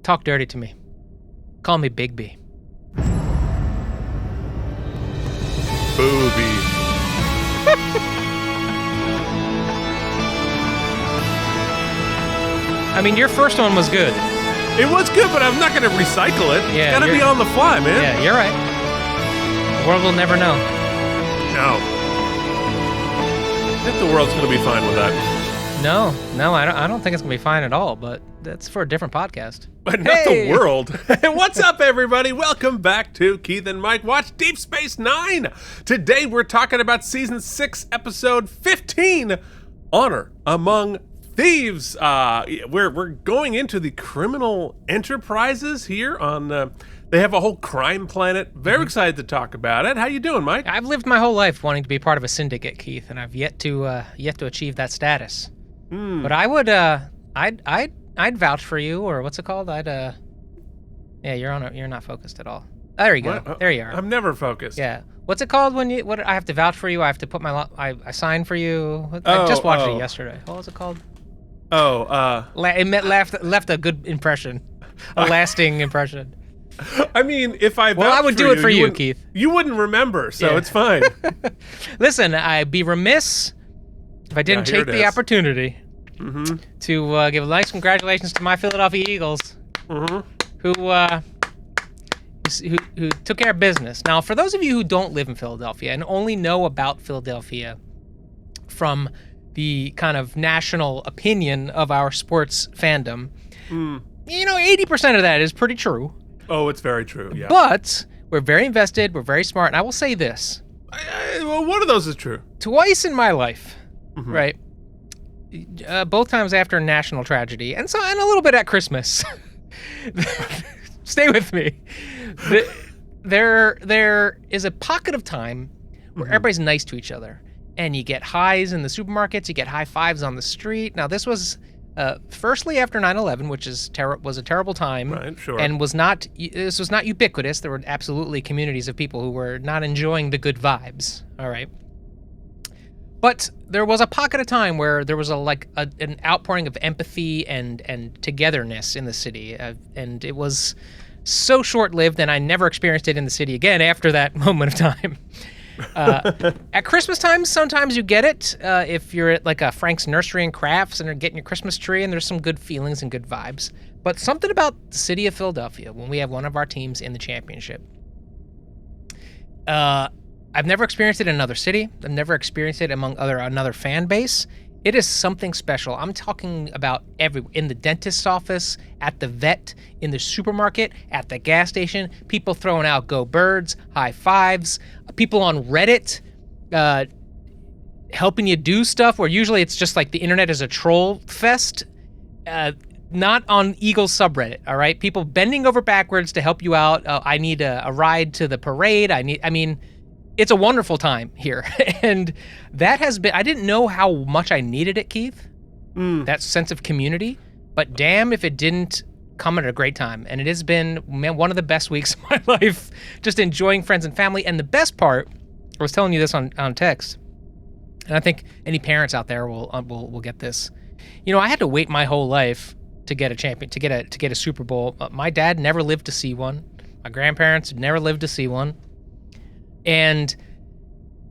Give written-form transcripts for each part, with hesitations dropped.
talk dirty to me. Call me Big B. Booby. I mean, your first one was good. It was good, but I'm not going to recycle it. Yeah, it's got to be on the fly, man. Yeah, you're right. The world will never know. No. I think the world's going to be fine with that. No, I don't think it's going to be fine at all, but that's for a different podcast. But not the world. What's up, everybody? Welcome back to Keith and Mike Watch Deep Space Nine. Today, we're talking about Season 6, Episode 15, Honor Among Thieves. We're going into the criminal enterprises here on... they have a whole crime planet. Very excited to talk about it. How you doing, Mike? I've lived my whole life wanting to be part of a syndicate, Keith, and I've yet to achieve that status. But I would, I'd vouch for you, or what's it called? Yeah, you're not focused at all. There you go. There you are. I'm never focused. Yeah. What's it called when I have to vouch for you? I have to put I sign for you. I just watched it yesterday. What was it called? It left a good impression, a lasting impression. I mean, if I I would do it for you, Keith. You wouldn't remember, so it's fine. Listen, I'd be remiss if I didn't take the opportunity to give a nice congratulations to my Philadelphia Eagles, who took care of business. Now, for those of you who don't live in Philadelphia and only know about Philadelphia from the kind of national opinion of our sports fandom, 80% of that is pretty true. Oh, it's very true, yeah. But we're very invested, we're very smart, and I will say this. Well, one of those is true. Twice in my life, right? Both times after national tragedy, and a little bit at Christmas. Stay with me. There is a pocket of time where everybody's nice to each other, and you get highs in the supermarkets, you get high fives on the street. Now, this was firstly after 9/11, which was a terrible time, right, sure. And this was not ubiquitous. There were absolutely communities of people who were not enjoying the good vibes. All right. But there was a pocket of time where there was an outpouring of empathy and togetherness in the city, and it was so short-lived, and I never experienced it in the city again after that moment of time. At Christmas time, sometimes you get it if you're at like a Frank's Nursery and Crafts and are getting your Christmas tree, and there's some good feelings and good vibes. But something about the city of Philadelphia when we have one of our teams in the championship. I've never experienced it in another city. I've never experienced it among another fan base. It is something special. I'm talking about in the dentist's office, at the vet, in the supermarket, at the gas station, people throwing out go birds, high fives, people on Reddit helping you do stuff where usually it's just like the internet is a troll fest. Not on Eagles subreddit, all right? People bending over backwards to help you out. I need a ride to the parade. It's a wonderful time here. And that has been, I didn't know how much I needed it, Keith, that sense of community, but damn if it didn't come at a great time. And it has been, man, one of the best weeks of my life, just enjoying friends and family. And the best part, I was telling you this on text, and I think any parents out there will get this. I had to wait my whole life to get a champion, to get a Super Bowl. My dad never lived to see one. My grandparents never lived to see one. And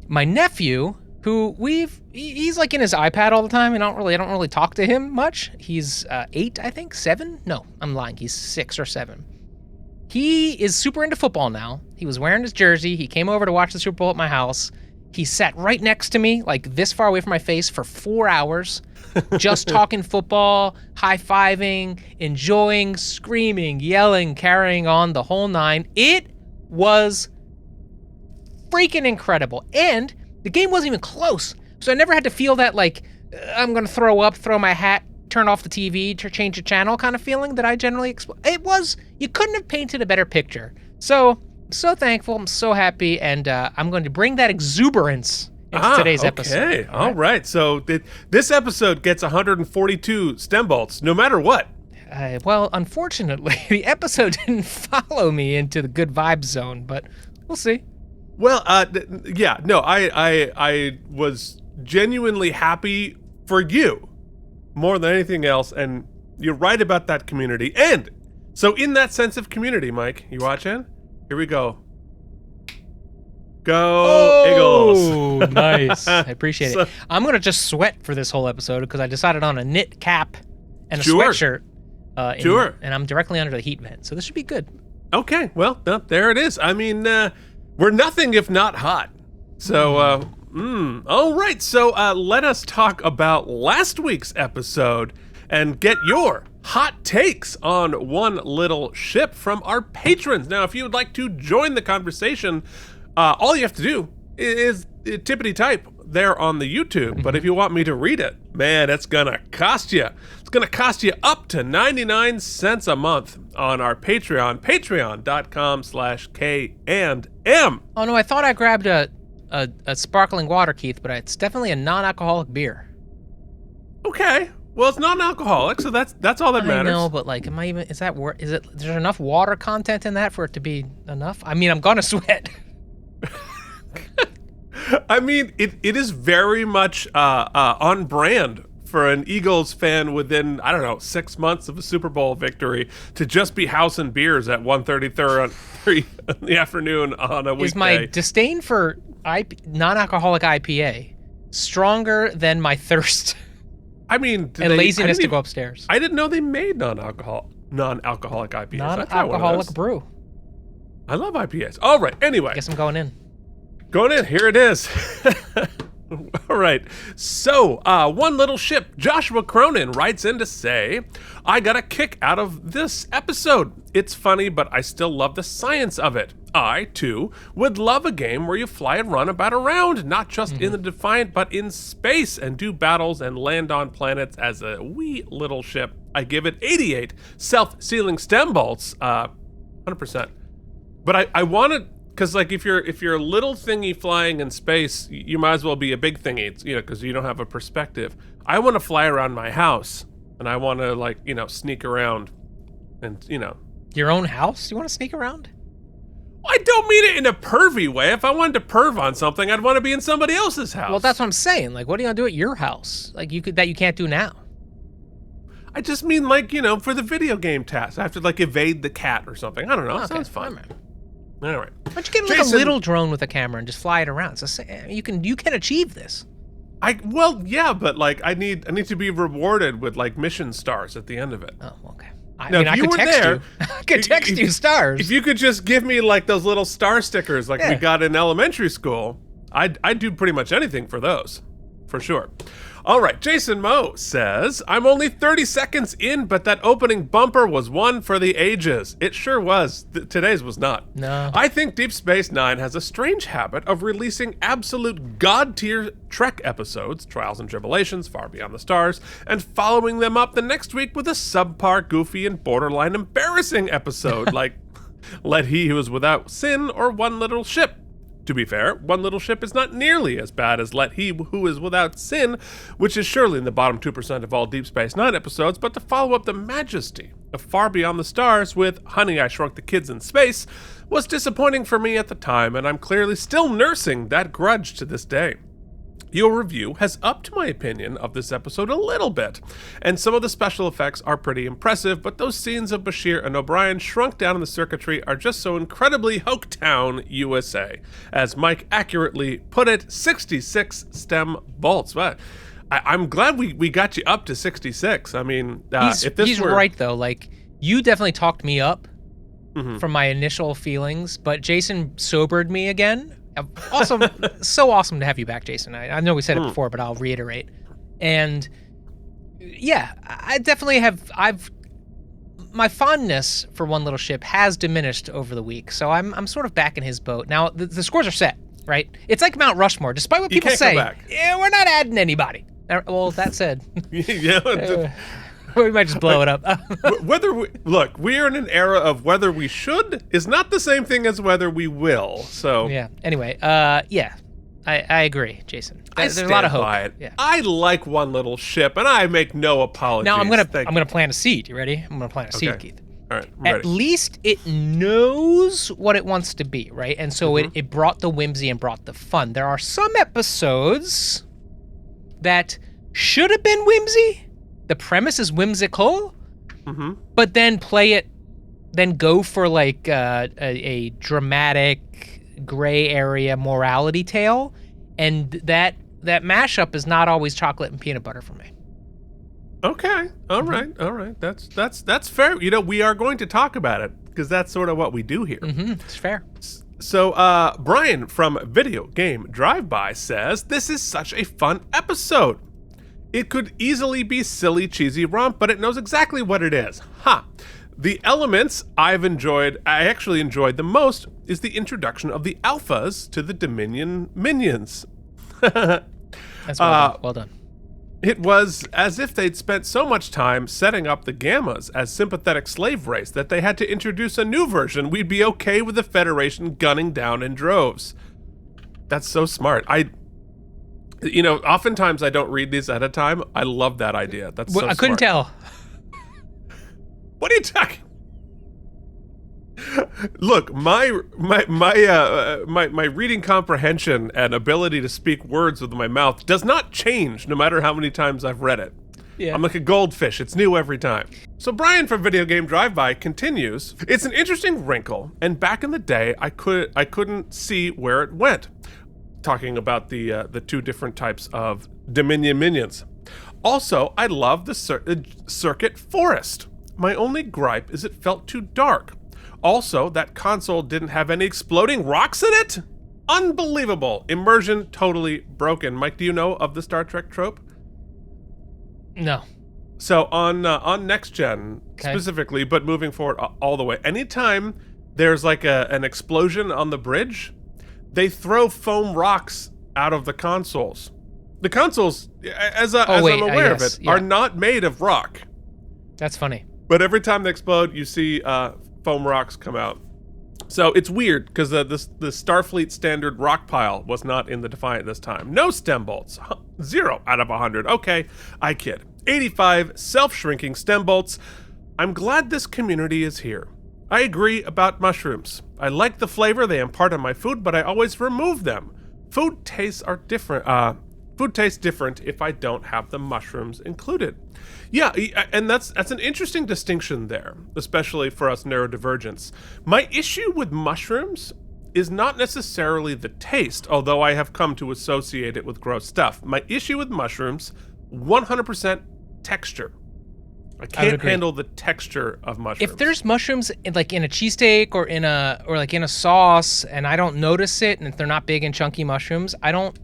my nephew, who he's like in his iPad all the time. I don't really talk to him much. He's 8, I think, 7. No, I'm lying. He's 6 or 7. He is super into football now. He was wearing his jersey. He came over to watch the Super Bowl at my house. He sat right next to me, like this far away from my face, for 4 hours, just talking football, high-fiving, enjoying, screaming, yelling, carrying on the whole nine. It was freaking incredible. And the game wasn't even close. So I never had to feel that like I'm going to throw up, throw my hat, turn off the TV, to change the channel kind of feeling that I generally you couldn't have painted a better picture. So thankful, I'm so happy, and I'm going to bring that exuberance into today's episode. Okay, all right. So this episode gets 142 stem bolts, no matter what. Well, unfortunately, the episode didn't follow me into the good vibe zone, but we'll see. Well, yeah, no, I was genuinely happy for you more than anything else, and you're right about that community. And So in that sense of community, Mike, you watching? Here we go. Go Eagles. Oh, nice. I appreciate it. I'm going to just sweat for this whole episode because I decided on a knit cap and a sweatshirt. And I'm directly under the heat vent, so this should be good. Okay, well, there it is. I mean, we're nothing if not hot. So, all right. So let us talk about last week's episode and get your hot takes on One Little Ship from our patrons. Now, if you would like to join the conversation, all you have to do is tippity type there on the YouTube. But if you want me to read it, man, it's gonna cost you. It's gonna cost you up to 99 cents a month on our Patreon, patreon.com/K&M. Oh no, I thought I grabbed a sparkling water, Keith, but it's definitely a non-alcoholic beer. Okay. Well, it's non-alcoholic, so that's all that matters. I know, but like, is there enough water content in that for it to be enough? I mean, I'm gonna sweat. I mean, it is very much on brand for an Eagles fan within, 6 months of a Super Bowl victory to just be housing beers at 1:33 in the afternoon on a weekday. Is my disdain for non-alcoholic IPA stronger than my thirst? I mean, and laziness to go upstairs. I didn't know they made non-alcoholic IPAs. Non-alcoholic brew. I love IPAs. All right, anyway. Guess I'm going in. Going in, here it is. All right, so One Little Ship, Joshua Cronin writes in to say, I got a kick out of this episode. It's funny, but I still love the science of it. I, too, would love a game where you fly and run about around, not just in the Defiant, but in space, and do battles and land on planets as a wee little ship. I give it 88 self-sealing stem bolts, 100%. But I wanted... Because like if you're a little thingy flying in space, you might as well be a big thingy, because you don't have a perspective. I want to fly around my house, and I want to sneak around, and Your own house? You want to sneak around? I don't mean it in a pervy way. If I wanted to perv on something, I'd want to be in somebody else's house. Well, that's what I'm saying. Like, what are you gonna do at your house? Like that you can't do now. I just mean for the video game task, I have to evade the cat or something. I don't know. Okay. Sounds fun. All right. Why don't you get a little drone with a camera and just fly it around? So you can achieve this. Yeah, but I need to be rewarded with mission stars at the end of it. Oh, okay. I could text you. I could text you stars. If you could just give me those little star stickers we got in elementary school, I'd do pretty much anything for those, for sure. All right, Jason Moe says, I'm only 30 seconds in, but that opening bumper was one for the ages. It sure was. Today's was not. No. I think Deep Space Nine has a strange habit of releasing absolute god-tier Trek episodes, Trials and Tribulations, Far Beyond the Stars, and following them up the next week with a subpar, goofy, and borderline embarrassing episode like Let He Who Is Without Sin or One Little Ship. To be fair, One Little Ship is not nearly as bad as Let He Who Is Without Sin, which is surely in the bottom 2% of all Deep Space Nine episodes, but to follow up the majesty of Far Beyond the Stars with Honey, I Shrunk the Kids in Space was disappointing for me at the time, and I'm clearly still nursing that grudge to this day. Your review has upped my opinion of this episode a little bit, and some of the special effects are pretty impressive, but those scenes of Bashir and O'Brien shrunk down in the circuitry are just so incredibly Hoketown USA. As Mike accurately put it, 66 stem bolts. But I'm glad we got you up to 66. I mean, he's right, though. You definitely talked me up from my initial feelings, but Jason sobered me again. Awesome. So awesome to have you back, Jason. I know we said it before, but I'll reiterate. And yeah, I definitely my fondness for One Little Ship has diminished over the week. So I'm sort of back in his boat. Now the scores are set, right? It's like Mount Rushmore. Despite what people say, yeah, we're not adding anybody. Well, that said, we might just blow it up. We are in an era of whether we should is not the same thing as whether we will. So yeah. Anyway, I agree, Jason. There's a lot of hope. By it. Yeah. I like One Little Ship, and I make no apologies. Now I'm gonna plant a seed. You ready? I'm gonna plant a seed, Keith. All right. At least it knows what it wants to be, right? And so it brought the whimsy and brought the fun. There are some episodes that should have been whimsy. The premise is whimsical, but then play it then go for like a dramatic gray area morality tale, and that mashup is not always chocolate and peanut butter for me. Okay. All right. That's fair. You know, we are going to talk about it because that's sort of what we do here. It's fair. So, Brian from Video Game Drive-By says, this is such a fun episode. It could easily be silly, cheesy romp, but it knows exactly what it is. The elements I actually enjoyed the most is the introduction of the alphas to the Dominion minions. That's well done. It was as if they'd spent so much time setting up the Gammas as sympathetic slave race that they had to introduce a new version. We'd be okay with the Federation gunning down in droves. That's so smart. Oftentimes I don't read these at a time. I love that idea. That's so smart. I couldn't tell. What are you talking? Look, my reading comprehension and ability to speak words with my mouth does not change no matter how many times I've read it. Yeah. I'm like a goldfish. It's new every time. So Brian from Video Game Drive-By continues, it's an interesting wrinkle, and back in the day, I couldn't see where it went. Talking about the two different types of Dominion minions. Also, I love the circuit forest. My only gripe is it felt too dark. Also, that console didn't have any exploding rocks in it? Unbelievable. Immersion totally broken. Mike, do you know of the Star Trek trope? No. So on Next Gen specifically, but moving forward all the way, anytime there's like an explosion on the bridge, they throw foam rocks out of the consoles. The consoles, as I'm aware of it, are not made of rock. That's funny. But every time they explode, you see foam rocks come out. So it's weird because the Starfleet standard rock pile was not in the Defiant this time. No stem bolts. 0 out of 100. Okay, I kid. 85 self-shrinking stem bolts. I'm glad this community is here. I agree about mushrooms. I like the flavor they impart on my food, but I always remove them. Food tastes different if I don't have the mushrooms included. Yeah, and that's an interesting distinction there, especially for us neurodivergents. My issue with mushrooms is not necessarily the taste, although I have come to associate it with gross stuff. My issue with mushrooms, 100% texture. I can't handle the texture of mushrooms. If there's mushrooms in a cheesesteak or in a sauce, and I don't notice it, and if they're not big and chunky mushrooms, I don't.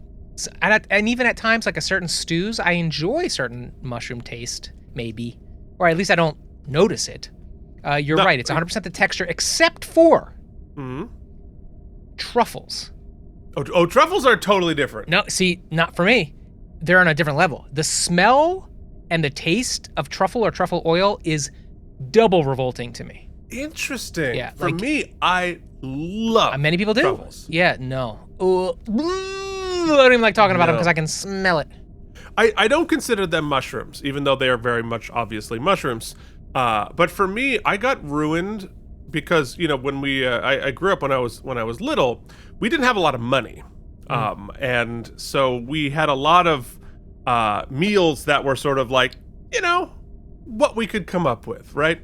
And even at times, like a certain stews, I enjoy certain mushroom taste, maybe, or at least I don't notice it. You're right; it's 100% the texture, except for truffles. Oh, truffles are totally different. No, see, not for me. They're on a different level. The smell and the taste of truffle or truffle oil is double revolting to me. Interesting. Yeah, for me, I love. Many people do. Truffles. Yeah, no. I don't even like talking about them because I can smell it. I don't consider them mushrooms, even though they are very much obviously mushrooms. But for me, I got ruined because when I grew up when I was little, we didn't have a lot of money, and so we had a lot of meals that were sort of like what we could come up with, right?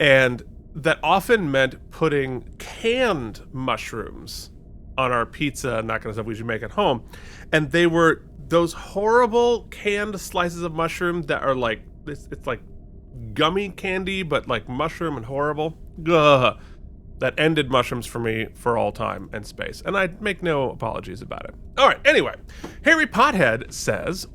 And that often meant putting canned mushrooms on our pizza and that kind of stuff we should make at home. And they were those horrible canned slices of mushroom that are like, it's like gummy candy, but like mushroom and horrible. Ugh. That ended mushrooms for me for all time and space. And I make no apologies about it. All right, anyway. Harry Pothead says,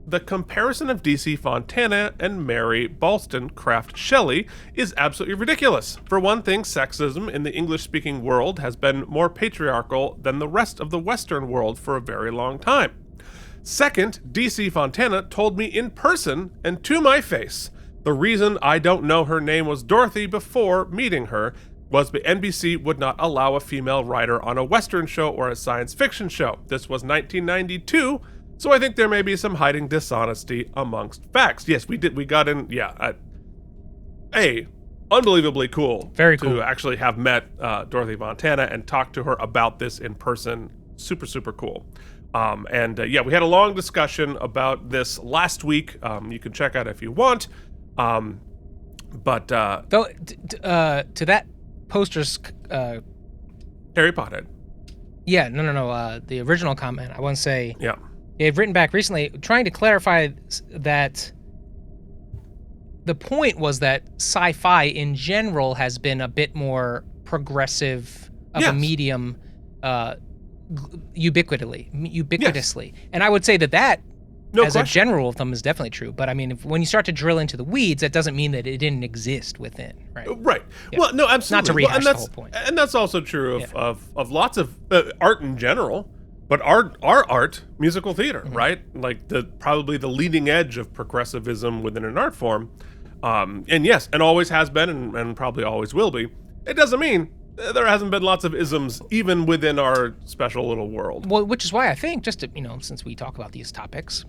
the comparison of DC Fontana and Mary Wollstonecraft Shelley is absolutely ridiculous. For one thing, sexism in the English-speaking world has been more patriarchal than the rest of the Western world for a very long time. Second, DC Fontana told me in person and to my face the reason I don't know her name was Dorothy before meeting her was the NBC would not allow a female writer on a Western show or a science fiction show. This was 1992. So I think there may be some hiding dishonesty amongst facts. Yes, we got in, unbelievably cool. Very cool. To actually have met Dorothy Fontana and talked to her about this in person. Super, super cool. We had a long discussion about this last week. You can check out if you want. To posters. Harry Potter. Yeah, no. The original comment, I want to say. Yeah. They've written back recently trying to clarify that the point was that sci-fi in general has been a bit more progressive of a medium ubiquitously. And I would say that a general rule of thumb is definitely true. But I mean, when you start to drill into the weeds, that doesn't mean that it didn't exist within, right? Right. Yeah. Well, no, absolutely. Not to rehash the whole point. And that's also true of lots of art in general. But our art, musical theater, right? Like probably the leading edge of progressivism within an art form. And yes, and always has been and probably always will be. It doesn't mean there hasn't been lots of isms even within our special little world. Well, which is why I think, just to, since we talk about these topics,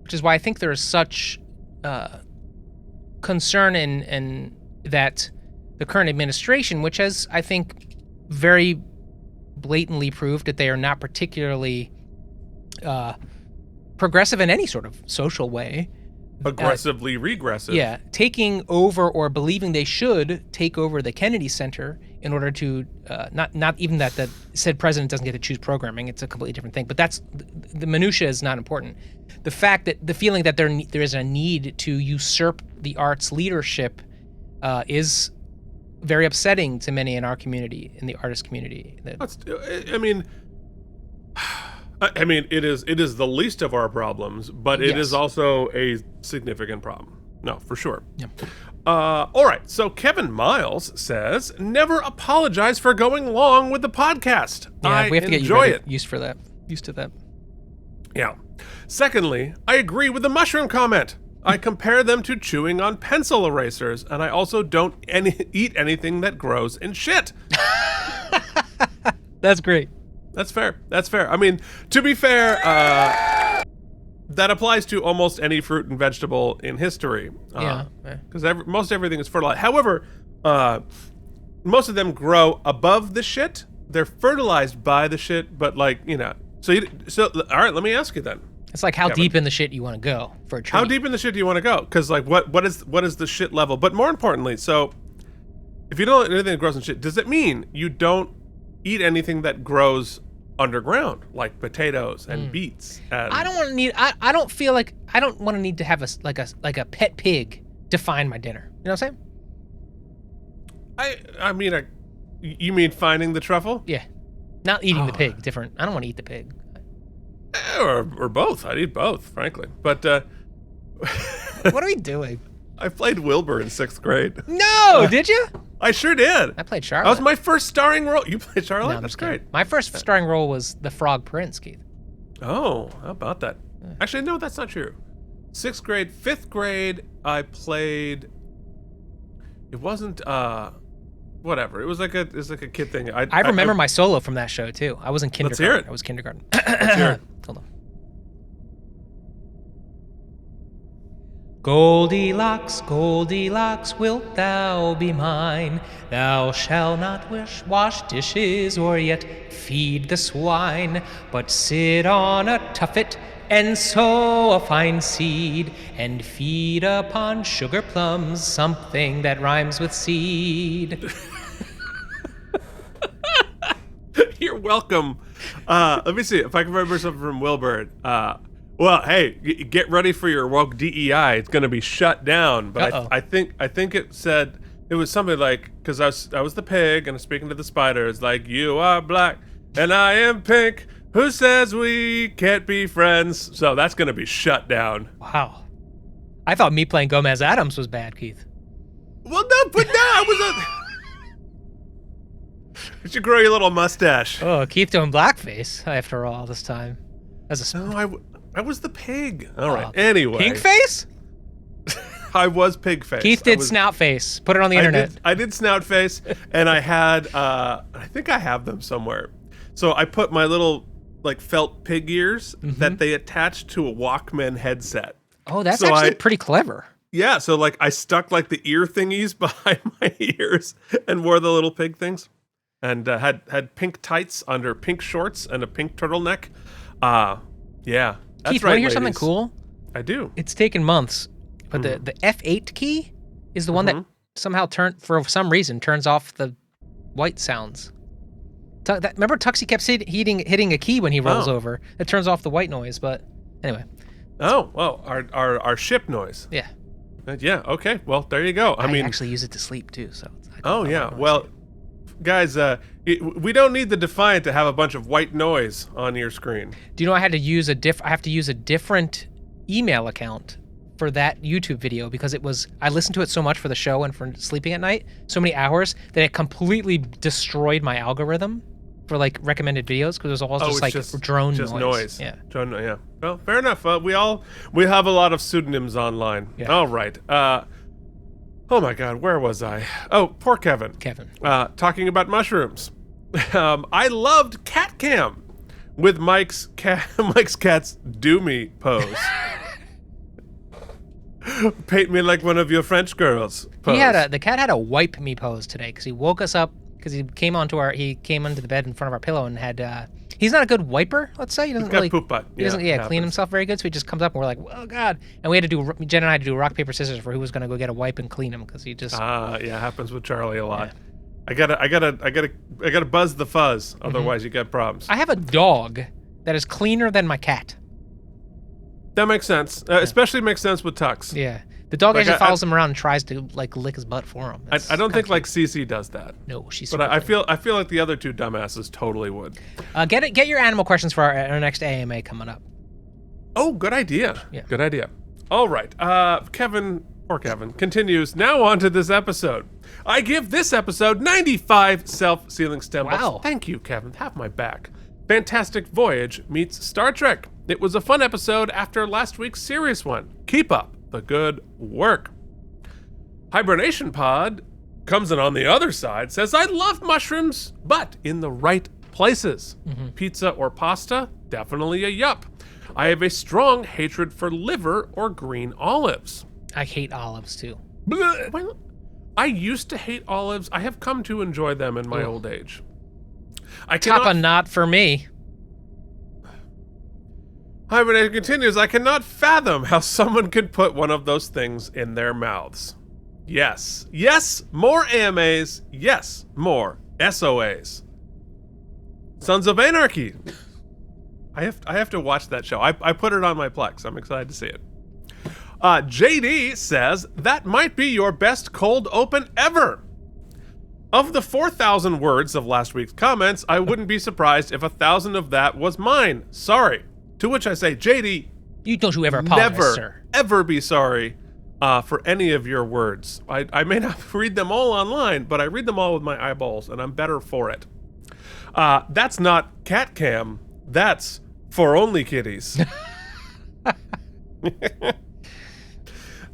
which is why I think there is such concern in that the current administration, which has, I think, very blatantly proved that they are not particularly progressive in any sort of social way. Aggressively regressive. Yeah, taking over or believing they should take over the Kennedy Center in order to not even that the said president doesn't get to choose programming. It's a completely different thing. But that's the minutia is not important. The fact that the feeling that there is a need to usurp the arts leadership is very upsetting to many in our community, in the artist community. I mean, it is the least of our problems, but it is also a significant problem. No, for sure. Yeah. All right. So Kevin Miles says, "Never apologize for going long with the podcast. Yeah, we have to get used to that. Yeah. Secondly, I agree with the mushroom comment. I compare them to chewing on pencil erasers, and I also don't eat anything that grows in shit." That's great. That's fair. I mean, to be fair, that applies to almost any fruit and vegetable in history. Because most everything is fertilized. However, most of them grow above the shit. They're fertilized by the shit, but So all right, let me ask you then. It's like how deep in the shit you want to go for a tree. How deep in the shit do you want to go? Because what is the shit level? But more importantly, so if you don't eat anything that grows in shit, does it mean you don't eat anything that grows underground, like potatoes and beets? I don't want to need. I don't feel like I don't want to need to have a pet pig define my dinner. You know what I'm saying? I mean, you mean finding the truffle? Yeah, not eating the pig. Different. I don't want to eat the pig. Or both. I'd eat both, frankly. But what are we doing? I played Wilbur in 6th grade. No, did you? I sure did. I played Charlotte. That was my first starring role. You played Charlotte? No, That's great. My first starring role was the Frog Prince, Keith. Oh, how about that? Actually, no, that's not true. 6th grade, 5th grade, I played. It wasn't. Whatever. It was like a kid thing. I remember my solo from that show too. I was in kindergarten. Let's hear it. I was kindergarten. Let's hear it. Hold on. Goldilocks, Goldilocks, wilt thou be mine? Thou shalt not wash dishes or yet feed the swine, but sit on a tuffet and sow a fine seed, and feed upon sugar plums something that rhymes with seed. You're welcome. Let me see if I can remember something from Wilbur. Well, hey, get ready for your woke DEI. It's going to be shut down. But I think it said it was something like, because I was the pig and I'm speaking to the spider. It's like, you are black and I am pink. Who says we can't be friends? So that's going to be shut down. Wow. I thought me playing Gomez Adams was bad, Keith. Well, no, but no, I was You should grow your little mustache. Oh, Keith doing blackface after all this time. No, I was the pig. All right. Anyway. Pink face? I was pig face. Keith did snout face. Put it on the internet. I did snout face, and I had, I think I have them somewhere. So I put my little, felt pig ears that they attached to a Walkman headset. Oh, that's actually pretty clever. Yeah, so, I stuck, the ear thingies behind my ears and wore the little pig things. And had pink tights under pink shorts and a pink turtleneck. Yeah. That's Keith, right, want to hear ladies. something cool? I do. It's taken months, but the F8 key is the one that somehow for some reason turns off the white sounds. Remember Tuxie kept hitting a key when he rolls over. It turns off the white noise, but anyway. Oh, well, our ship noise. Yeah. Yeah, okay. Well, there you go. I mean, actually use it to sleep too, so. Oh, yeah. Well, guys, we don't need the Defiant to have a bunch of white noise on your screen. Do you know I have to use a different email account for that YouTube video because I listened to it so much for the show and for sleeping at night, so many hours, that it completely destroyed my algorithm for like recommended videos because it was all just drone noise. Yeah. Drone, yeah. Well, fair enough. We have a lot of pseudonyms online. Yeah. All right. Oh my God, where was I? Oh, poor Kevin. Talking about mushrooms. I loved Cat Cam with Mike's cat's do me pose. Paint me like one of your French girls pose. The cat had a wipe me pose today because he woke us up because he came onto the bed in front of our pillow and had he's not a good wiper, let's say. He doesn't really poop butt. He doesn't clean himself very good, so he just comes up and we're like, oh God. And Jen and I had to do rock, paper, scissors for who was gonna go get a wipe and clean him because he just happens with Charlie a lot. Yeah. I gotta buzz the fuzz, otherwise you get problems. I have a dog that is cleaner than my cat. That makes sense. Especially makes sense with Tux. Yeah. The dog actually follows him around and tries to like lick his butt for him. I don't think like Cece does that. No, she's. But I feel like the other two dumbasses totally would. Get your animal questions for our next AMA coming up. Oh, good idea. Yeah. Good idea. All right. Kevin continues. Now on to this episode. I give this episode 95 self-sealing stem cells. Wow. Thank you, Kevin. Have my back. Fantastic Voyage meets Star Trek. It was a fun episode after last week's serious one. Keep up the good work. Hibernation Pod comes in on the other side, says, I love mushrooms, but in the right places. Pizza or pasta? Definitely a yup. I have a strong hatred for liver or green olives. I hate olives too. Well, I used to hate olives. I have come to enjoy them in my old age. Top not for me. Hibernation continues, I cannot fathom how someone could put one of those things in their mouths. Yes. Yes, more AMAs. Yes, more SOAs. Sons of Anarchy. I have to watch that show. I put it on my Plex. I'm excited to see it. JD says, that might be your best cold open ever. Of the 4,000 words of last week's comments, I wouldn't be surprised if 1,000 of that was mine. Sorry. To which I say, JD, you ever apologize, sir. Ever be sorry for any of your words. I may not read them all online, but I read them all with my eyeballs, and I'm better for it. That's not cat cam. That's for only kitties.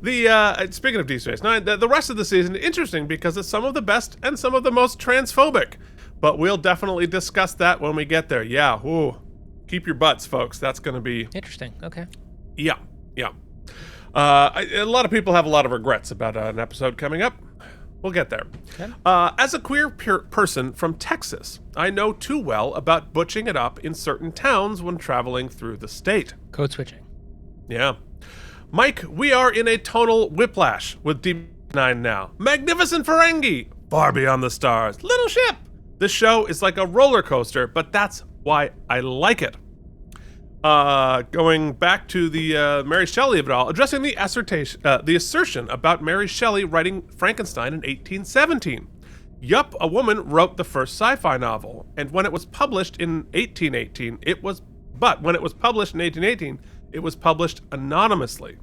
Speaking of Deep Space Nine, the rest of the season interesting because it's some of the best and some of the most transphobic. But we'll definitely discuss that when we get there. Yeah, ooh. Keep your butts, folks. That's going to be interesting. Okay. Yeah. A lot of people have a lot of regrets about an episode coming up. We'll get there. Okay. As a queer person from Texas, I know too well about butching it up in certain towns when traveling through the state. Code switching. Yeah. Mike, we are in a tonal whiplash with Deep Nine now. Magnificent Ferengi, far beyond the stars. Little ship. This show is like a roller coaster, but that's why I like it. Going back to the Mary Shelley of it all, addressing the assertion about Mary Shelley writing Frankenstein in 1817. Yup, a woman wrote the first sci-fi novel, and when it was published in 1818, it was published anonymously.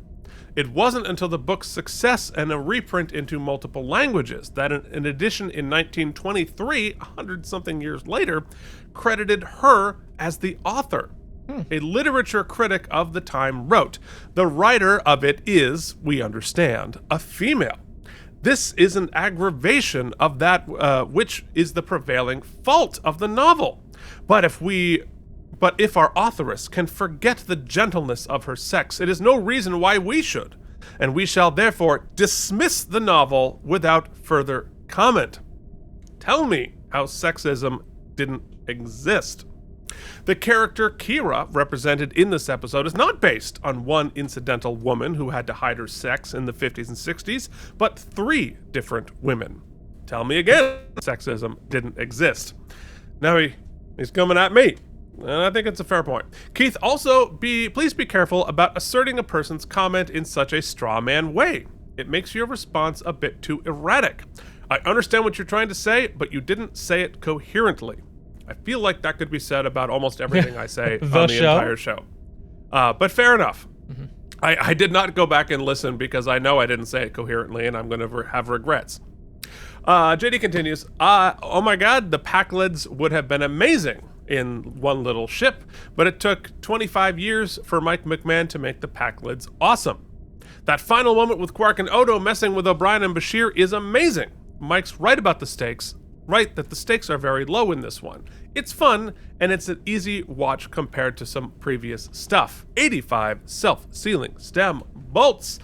It wasn't until the book's success and a reprint into multiple languages that an edition in 1923, 100-something years later, credited her as the author. A literature critic of the time wrote, the writer of it is, we understand, a female. This is an aggravation of that which is the prevailing fault of the novel. But if our authoress can forget the gentleness of her sex, it is no reason why we should, and we shall therefore dismiss the novel without further comment. Tell me how sexism didn't exist. The character Kira, represented in this episode, is not based on one incidental woman who had to hide her sex in the 50s and 60s, but 3 different women. Tell me again sexism didn't exist. Now he's coming at me. And I think it's a fair point. Keith, also, please be careful about asserting a person's comment in such a straw man way. It makes your response a bit too erratic. I understand what you're trying to say, but you didn't say it coherently. I feel like that could be said about almost everything I say on the entire show. But fair enough. Mm-hmm. I did not go back and listen because I know I didn't say it coherently and I'm going to have regrets. JD continues, oh my god, the Packlids would have been amazing in One Little Ship, but it took 25 years for Mike McMahon to make the Packlids awesome. That final moment with Quark and Odo messing with O'Brien and Bashir is amazing. Mike's right about the stakes, right that the stakes are very low in this one. It's fun, and it's an easy watch compared to some previous stuff. 85 self-sealing stem bolts.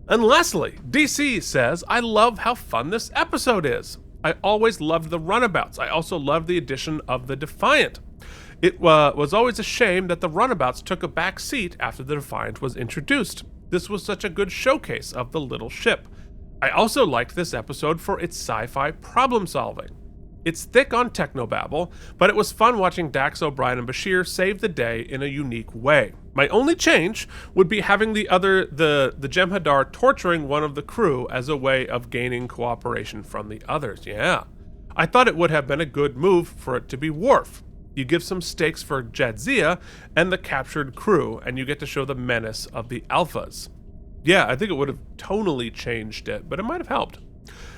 And lastly, DC says, I love how fun this episode is. I always loved the runabouts. I also loved the addition of the Defiant. It was always a shame that the runabouts took a back seat after the Defiant was introduced. This was such a good showcase of the little ship. I also liked this episode for its sci-fi problem solving. It's thick on technobabble, but it was fun watching Dax, O'Brien, and Bashir save the day in a unique way. My only change would be having the Jem'Hadar torturing one of the crew as a way of gaining cooperation from the others. Yeah. I thought it would have been a good move for it to be Worf. You give some stakes for Jadzia and the captured crew, and you get to show the menace of the Alphas. Yeah, I think it would have tonally changed it, but it might have helped.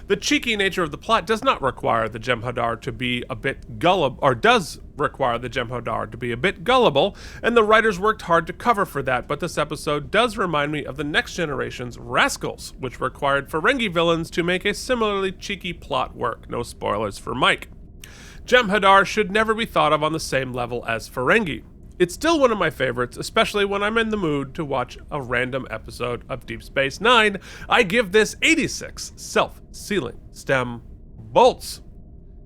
The cheeky nature of the plot does not require the Jem'Hadar to be a bit gullible, or does require the Jem'Hadar to be a bit gullible, and the writers worked hard to cover for that, but this episode does remind me of the Next Generation's Rascals, which required Ferengi villains to make a similarly cheeky plot work. No spoilers for Mike. Jem'Hadar should never be thought of on the same level as Ferengi. It's still one of my favorites, especially when I'm in the mood to watch a random episode of Deep Space Nine. I give this 86 self-sealing stem bolts.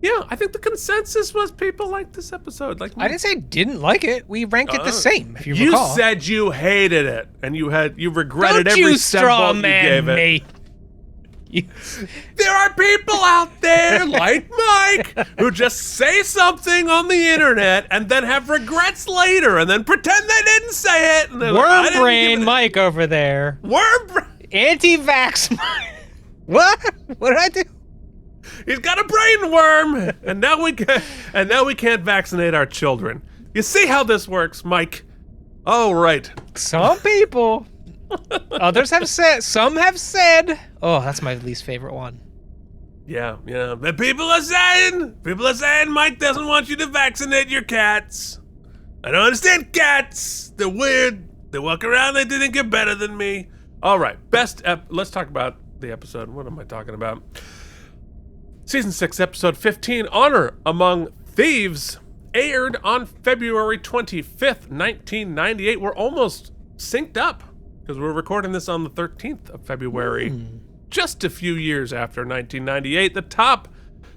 Yeah, I think the consensus was people liked this episode. Like, I didn't say I didn't like it. We ranked it the same, if you recall. You said you hated it, and you regretted every stem bolt you gave it. There are people out there like Mike who just say something on the internet and then have regrets later and then pretend they didn't say it. And Worm brain Mike over there. Worm brain. Anti-vax Mike. What? What did I do? He's got a brain worm, and now we can't vaccinate our children. You see how this works, Mike? Oh, right. Some people. Others have said, some have said, oh, that's my least favorite one. Yeah. But people are saying Mike doesn't want you to vaccinate your cats. I don't understand cats. They're weird. They walk around, they think they're better than me. All right, let's talk about the episode. What am I talking about? Season 6, episode 15, Honor Among Thieves, aired on February 25th, 1998. We're almost synced up, because we're recording this on the 13th of February, just a few years after 1998. The top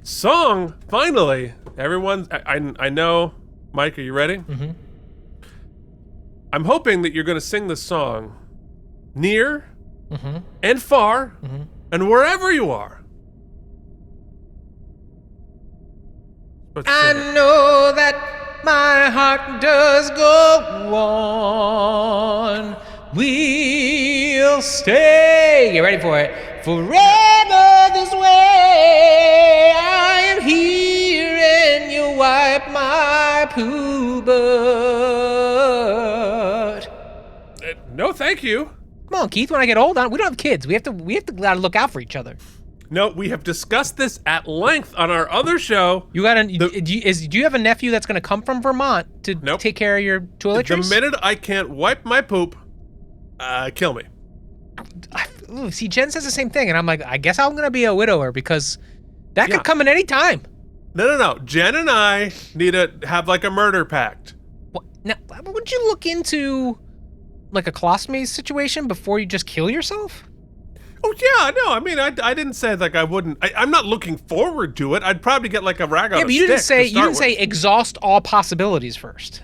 song, finally. I know. Mike, are you ready? Mm-hmm. I'm hoping that you're going to sing the song near and far and wherever you are. I know that my heart does go on. We'll stay. Get ready for it. Forever this way. I am here and you wipe my poo butt. No, thank you. Come on, Keith. When I get old, we don't have kids. We have to look out for each other. No, we have discussed this at length on our other show. Do you have a nephew that's going to come from Vermont to take care of your toiletries? The minute I can't wipe my poop, kill me. See, Jen says the same thing, and I'm like, I guess I'm going to be a widower because that could come at any time. No. Jen and I need to have like a murder pact. What? Now, would you look into like a colostomy situation before you just kill yourself? Oh, yeah, no, I mean, I didn't say like I wouldn't. I'm not looking forward to it. I'd probably get like a rag on a stick. Yeah, but you didn't say exhaust all possibilities first.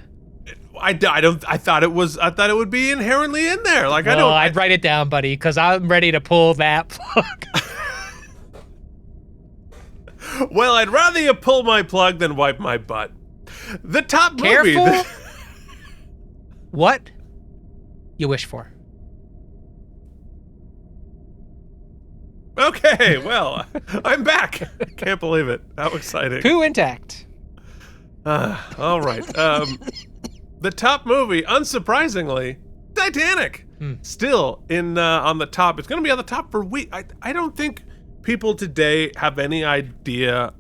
I thought it would be inherently in there. Like, well, I'd write it down, buddy, because I'm ready to pull that plug. Well, I'd rather you pull my plug than wipe my butt. The top movie. Careful. What you wish for. Okay, well, I'm back. Can't believe it. How exciting. Coup intact. All right. The top movie, unsurprisingly, Titanic. Still on the top. It's going to be on the top for weeks. I don't think people today have any idea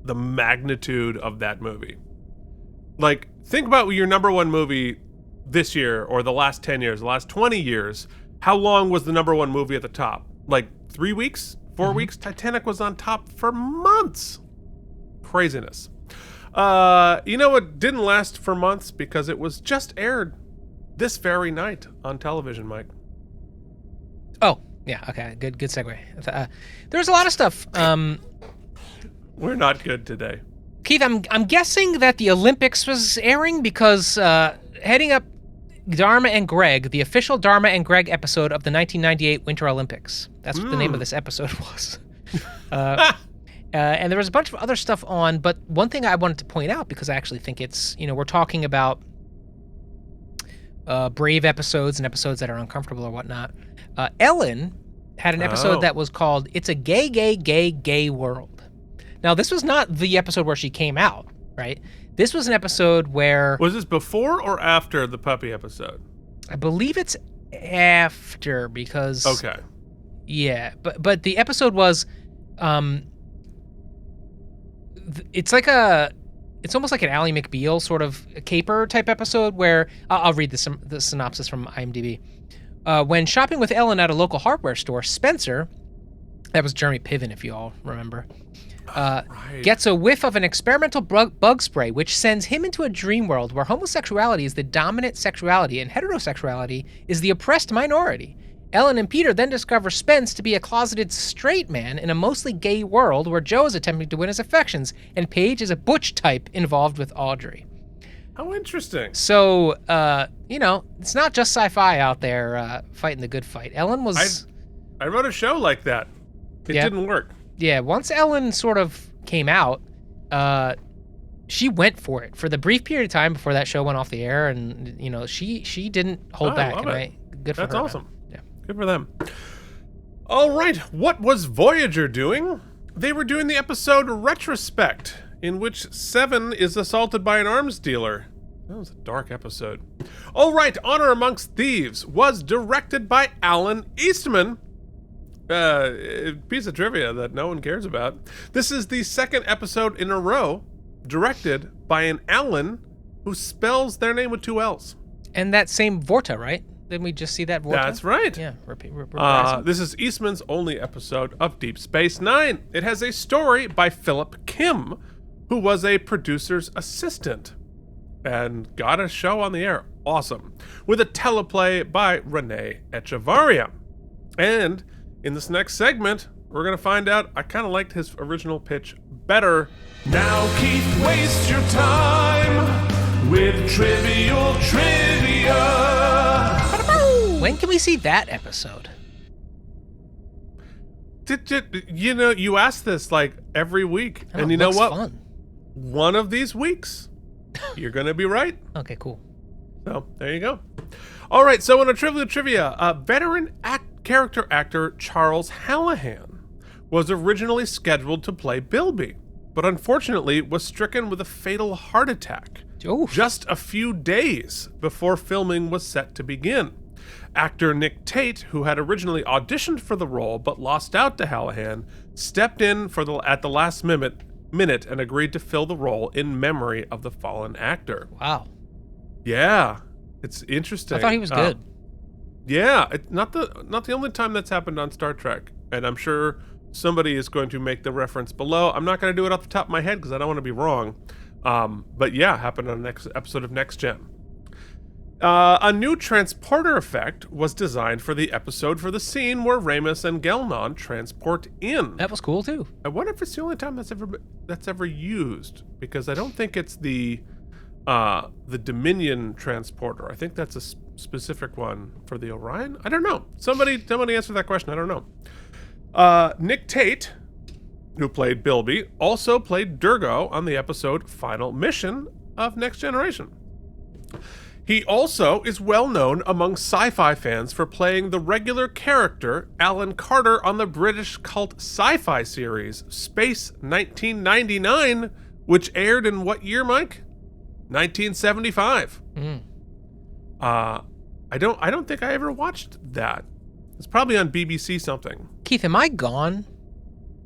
the magnitude of that movie. Like, think about your number one movie this year or the last 10 years, the last 20 years. How long was the number one movie at the top? Like 3 weeks? 4 weeks? Titanic was on top for months. Craziness. You know what didn't last for months? Because it was just aired this very night on television, Mike. Oh, yeah, okay, good segue. There's a lot of stuff. We're not good today. Keith, I'm guessing that the Olympics was airing because heading up Dharma and Greg, the official Dharma and Greg episode of the 1998 Winter Olympics. That's what the name of this episode was. And there was a bunch of other stuff on, but one thing I wanted to point out, because I actually think it's, we're talking about brave episodes and episodes that are uncomfortable or whatnot. Ellen had an episode that was called It's a Gay, Gay, Gay, Gay World. Now, this was not the episode where she came out, right? This was an episode where... Was this before or after the puppy episode? I believe it's after, because... Okay. Yeah, but the episode was... it's almost like an Ally McBeal sort of caper type episode where... I'll read the synopsis from IMDb. When shopping with Ellen at a local hardware store, Spencer... That was Jeremy Piven, if you all remember. Gets a whiff of an experimental bug spray, which sends him into a dream world where homosexuality is the dominant sexuality and heterosexuality is the oppressed minority. Ellen and Peter then discover Spence to be a closeted straight man in a mostly gay world where Joe is attempting to win his affections, and Paige is a butch type involved with Audrey. How interesting. So, it's not just sci-fi out there fighting the good fight. Ellen was... I wrote a show like that. It didn't work. Yeah, once Ellen sort of came out, she went for it for the brief period of time before that show went off the air, and she didn't hold back. Good for her. That's awesome. Man. Yeah, good for them. All right, what was Voyager doing? They were doing the episode Retrospect, in which Seven is assaulted by an arms dealer. That was a dark episode. All right, Honor Amongst Thieves was directed by Alan Eastman. Piece of trivia that no one cares about. This is the second episode in a row directed by an Alan who spells their name with 2 L's. And that same Vorta, right? Didn't we just see that Vorta? That's right. Yeah. This is Eastman's only episode of Deep Space Nine. It has a story by Philip Kim, who was a producer's assistant and got a show on the air. Awesome. With a teleplay by Renee Echevarria. And in this next segment, we're going to find out I kind of liked his original pitch better. Now, Keith, waste your time with trivial trivia. When can we see that episode? You ask this like every week. And you know what? Fun. One of these weeks, you're going to be right. Okay, cool. So, there you go. All right, so in a trivial trivia, veteran character actor Charles Hallahan was originally scheduled to play Bilby, but unfortunately was stricken with a fatal heart attack just a few days before filming was set to begin. Actor Nick Tate, who had originally auditioned for the role but lost out to Hallahan, stepped in at the last minute and agreed to fill the role in memory of the fallen actor. Wow. Yeah, it's interesting. I thought he was good. Yeah, it's not the only time that's happened on Star Trek, and I'm sure somebody is going to make the reference below. I'm not going to do it off the top of my head because I don't want to be wrong. But yeah, happened on the next episode of Next Gen. A new transporter effect was designed for the episode for the scene where Ramus and Gelnon transport in. That was cool too. I wonder if it's the only time that's ever used, because I don't think it's the Dominion transporter. I think that's a specific one for the Orion. I don't know. Somebody answer that question. I don't know. Nick Tate who played Bilby, also played Durgo on the episode Final Mission of Next Generation. He also is well known among sci-fi fans for playing the regular character Alan Carter on the British cult sci-fi series Space 1999, which aired in what year, Mike? 1975. I don't think I ever watched that. It's probably on BBC something. Keith, am I gone?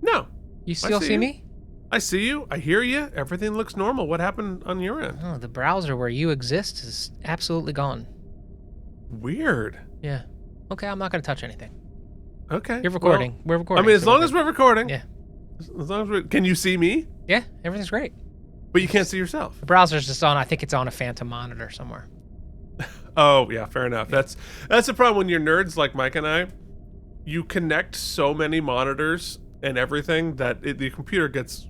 No. You still see me? I see you. I hear you. Everything looks normal. What happened on your end? Oh, the browser where you exist is absolutely gone. Weird. Yeah. Okay, I'm not going to touch anything. Okay. You're recording. Well, we're recording. I mean, as long as we're recording. Yeah. As long as can you see me? Yeah, everything's great. But you can't see yourself. The browser's just on. I think it's on a phantom monitor somewhere. Oh, yeah, fair enough. That's the problem when you're nerds like Mike and I. You connect so many monitors and everything that the computer gets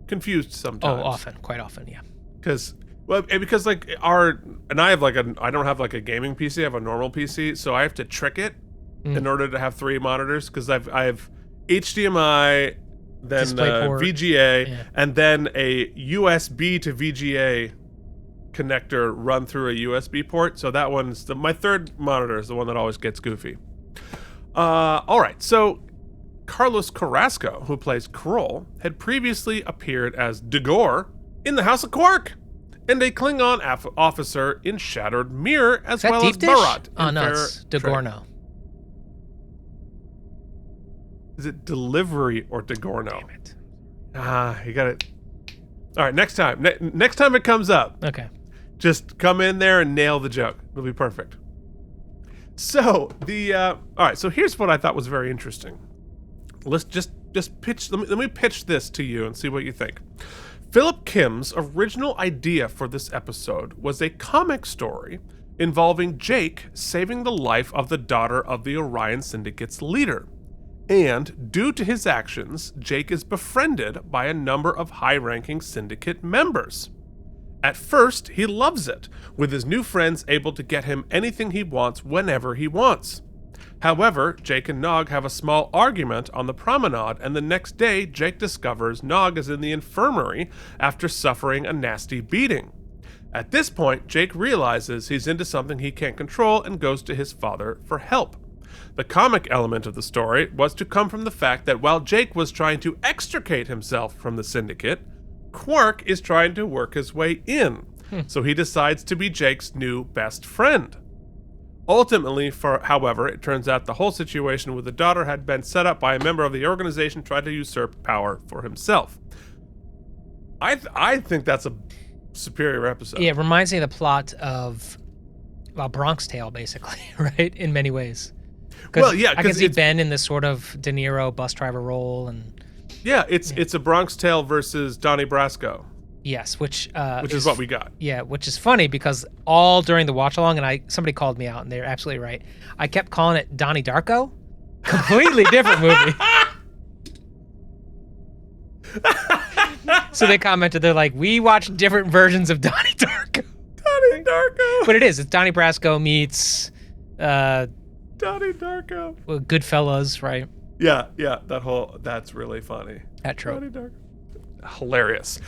confused sometimes. Oh, often, quite often, yeah. Because like I don't have like a gaming PC. I have a normal PC, so I have to trick it in order to have 3 monitors. Because I have HDMI, then VGA, and then a USB to VGA connector run through a USB port. So that one's my third monitor is the one that always gets goofy. All right, so Carlos Carrasco, who plays Kroll, had previously appeared as Dagor in the House of Quark, and a Klingon officer in Shattered Mirror, as well as Barat. Oh, no, it's Dagorno. Is it delivery or Dagorno? Damn it. You got it. All right, next time. Next time it comes up. Okay. Just come in there and nail the joke. It'll be perfect. So, all right, so here's what I thought was very interesting. Let's just pitch. Let me pitch this to you and see what you think. Philip Kim's original idea for this episode was a comic story involving Jake saving the life of the daughter of the Orion Syndicate's leader. And due to his actions, Jake is befriended by a number of high-ranking Syndicate members. At first, he loves it, with his new friends able to get him anything he wants whenever he wants. However, Jake and Nog have a small argument on the promenade, and the next day, Jake discovers Nog is in the infirmary after suffering a nasty beating. At this point, Jake realizes he's into something he can't control and goes to his father for help. The comic element of the story was to come from the fact that while Jake was trying to extricate himself from the Syndicate, Quark is trying to work his way in, so he decides to be Jake's new best friend. Ultimately, however, it turns out the whole situation with the daughter had been set up by a member of the organization trying to usurp power for himself. I think that's a superior episode. Yeah, it reminds me of the plot of Bronx Tale, basically, right? In many ways. Well, yeah, I can see Ben in this sort of De Niro bus driver role, and it's a Bronx Tale versus Donnie Brasco. Yes, which is what we got. Yeah, which is funny because all during the watch along, and somebody called me out, and they're absolutely right. I kept calling it Donnie Darko, completely different movie. So they commented, they're like, "We watched different versions of Donnie Darko." Donnie Darko. But it's Donnie Brasco meets Donnie Darko. Well, Goodfellas, right? Yeah, that's really funny. That trope. Donnie Darko. Hilarious.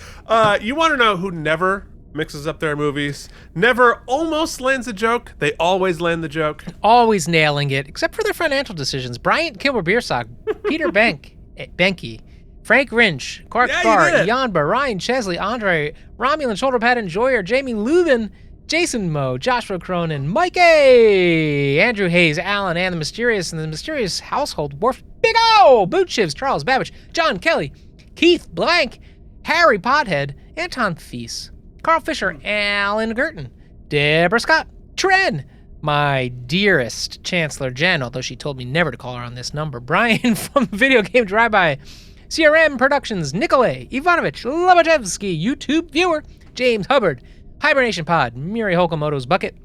You want to know who never mixes up their movies? Never almost lands a joke. They always land the joke. Always nailing it, except for their financial decisions. Bryant Kilmer-Biersock, Peter Benke, Frank Rinch, Clark Carr, Yanba, Ryan Chesley, Andre, Romulan Shoulder Pad Enjoyer, Jamie Lubin, Jason Moe, Joshua Cronin, Mike A, Andrew Hayes, Alan, and the Mysterious Household, Worf, Big O, Boot Shivs, Charles Babbage, John Kelly, Keith Blank, Harry Pothead, Anton Thies, Carl Fisher, Alan Gerton, Deborah Scott, Tren, my dearest Chancellor Jen, although she told me never to call her on this number, Brian from Video Game Drive-By, CRM Productions, Nikolay, Ivanovich, Lobachevsky, YouTube Viewer, James Hubbard, Hibernation Pod, Miri Hokomoto's Bucket,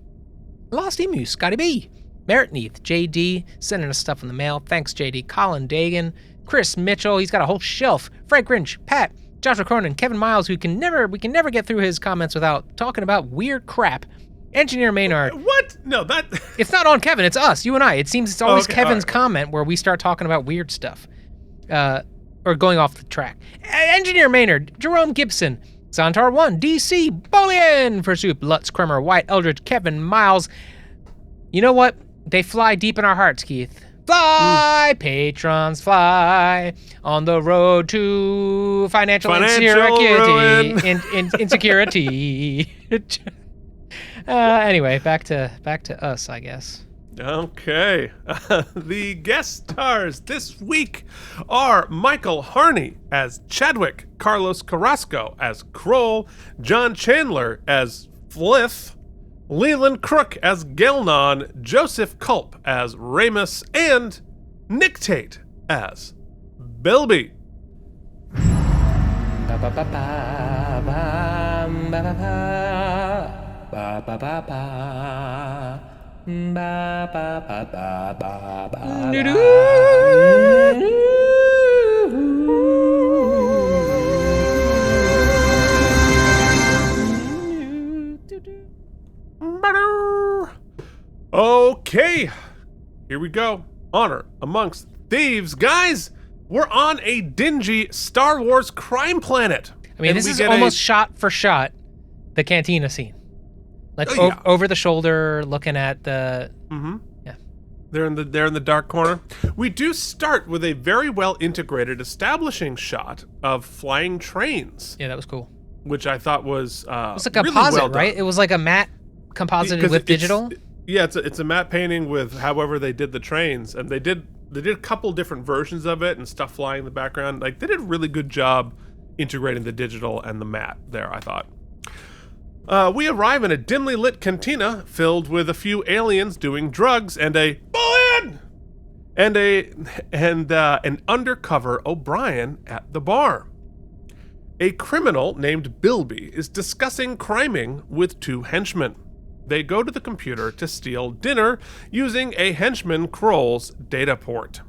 Lost Emu, Scotty B, Merritt Neath, JD, sending us stuff in the mail. Thanks, JD. Colin Dagan, Chris Mitchell, he's got a whole shelf. Frank Grinch, Pat, Joshua Cronin, Kevin Miles, we can never get through his comments without talking about weird crap. Engineer Maynard. What? No, that... It's not on Kevin, it's us, you and I. It seems it's always Kevin's comment where we start talking about weird stuff. or going off the track. Engineer Maynard, Jerome Gibson, Xantar 1, DC, Bolian for Soup, Lutz, Kremer, White, Eldridge, Kevin, Miles. You know what? They fly deep in our hearts, Keith. Fly, patrons, fly on the road to financial insecurity. Insecurity. Anyway, back to us, I guess. Okay. The guest stars this week are Michael Harney as Chadwick, Carlos Carrasco as Kroll, John Chandler as Flith, Leland Crook as Gelnon, Joseph Culp as Ramus, and Nick Tate as Bilby. Okay, here we go. Honor amongst thieves. Guys, we're on a dingy Star Wars crime planet. I mean, this is almost shot for shot the cantina scene. Like over the shoulder, looking at the... Mm-hmm. Yeah. They're in the dark corner. We do start with a very well integrated establishing shot of flying trains. Yeah, that was cool. Which I thought was it was like a really composite, well done. right? It was like a matte composited with digital. Yeah, it's a matte painting with however they did the trains, and they did a couple different versions of it and stuff flying in the background. Like, they did a really good job integrating the digital and the matte there, I thought. We arrive in a dimly lit cantina filled with a few aliens doing drugs and a Bolian and an undercover O'Brien at the bar. A criminal named Bilby is discussing criming with two henchmen. They go to the computer to steal dinner using a henchman Kroll's data port.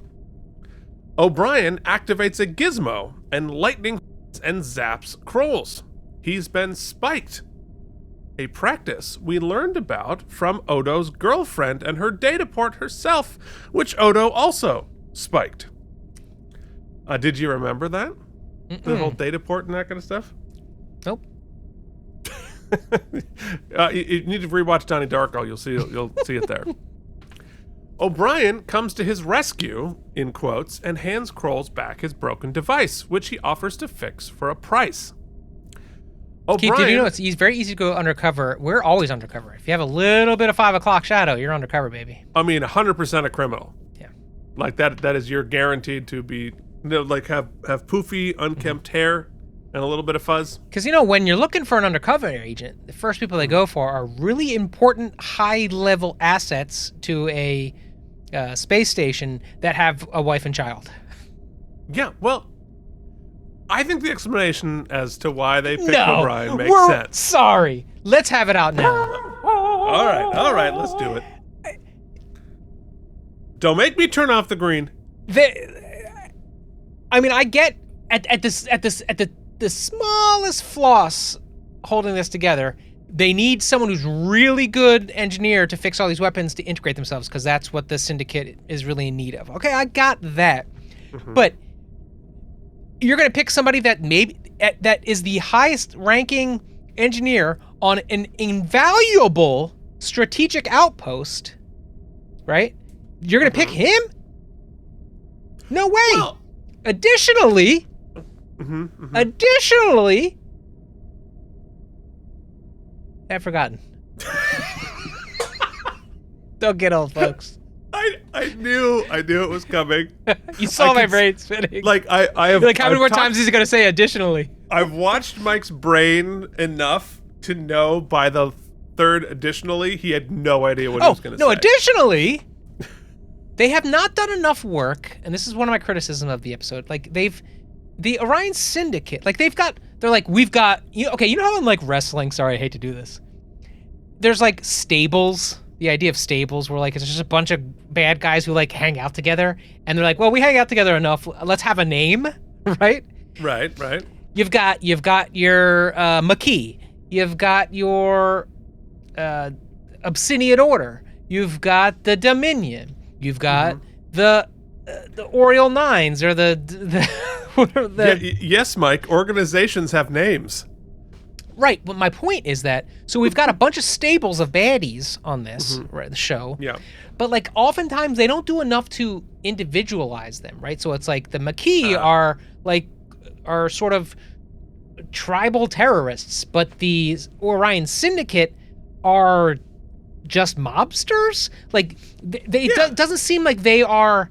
O'Brien activates a gizmo and lightning and zaps Kroll's. He's been spiked. A practice we learned about from Odo's girlfriend and her data port herself, which Odo also spiked. Did you remember that? The whole data port and that kind of stuff? Nope. You need to rewatch Donnie Darko. You'll see it there. O'Brien comes to his rescue, in quotes, and hands Kroll's back his broken device, which he offers to fix for a price. Keith, did you know it's very easy to go undercover? We're always undercover. If you have a little bit of 5 o'clock shadow, you're undercover, baby. I mean, 100% a criminal. Yeah. Like that is you're guaranteed to be, like have poofy, unkempt hair and a little bit of fuzz. Because, when you're looking for an undercover agent, the first people they go for are really important high-level assets to a space station that have a wife and child. Yeah, well, I think the explanation as to why they picked O'Brien makes sense. Sorry. Let's have it out now. All right, let's do it. Don't make me turn off the green. I get at the smallest floss holding this together. They need someone who's really good engineer to fix all these weapons to integrate themselves, because that's what the Syndicate is really in need of. Okay, I got that. Mm-hmm. But you're going to pick somebody that that is the highest ranking engineer on an invaluable strategic outpost, right? You're going to pick him? No way. Well, additionally, I've forgotten. Don't get old, folks. I knew it was coming. You saw my brain spinning. Like I have. Like, how many more times is he gonna say additionally? I've watched Mike's brain enough to know by the third additionally he had no idea what he was gonna say. No, additionally, they have not done enough work, and this is one of my criticisms of the episode. Like, the Orion Syndicate, like we've got, you know how in like wrestling, sorry, I hate to do this. There's like stables. The idea of stables where like it's just a bunch of bad guys who like hang out together, and they're like, well, we hang out together enough. Let's have a name, right? Right. You've got your McKee. You've got your Obsidian Order. You've got the Dominion. You've got the Oriole Nines, or the What are the... Yes, Mike. Organizations have names. Right, but my point is that, so we've got a bunch of stables of baddies on this, right, the show. Yeah. But, like, oftentimes they don't do enough to individualize them, right? So it's like the Maquis are sort of tribal terrorists, but the Orion Syndicate are just mobsters? Like, it doesn't seem like they are...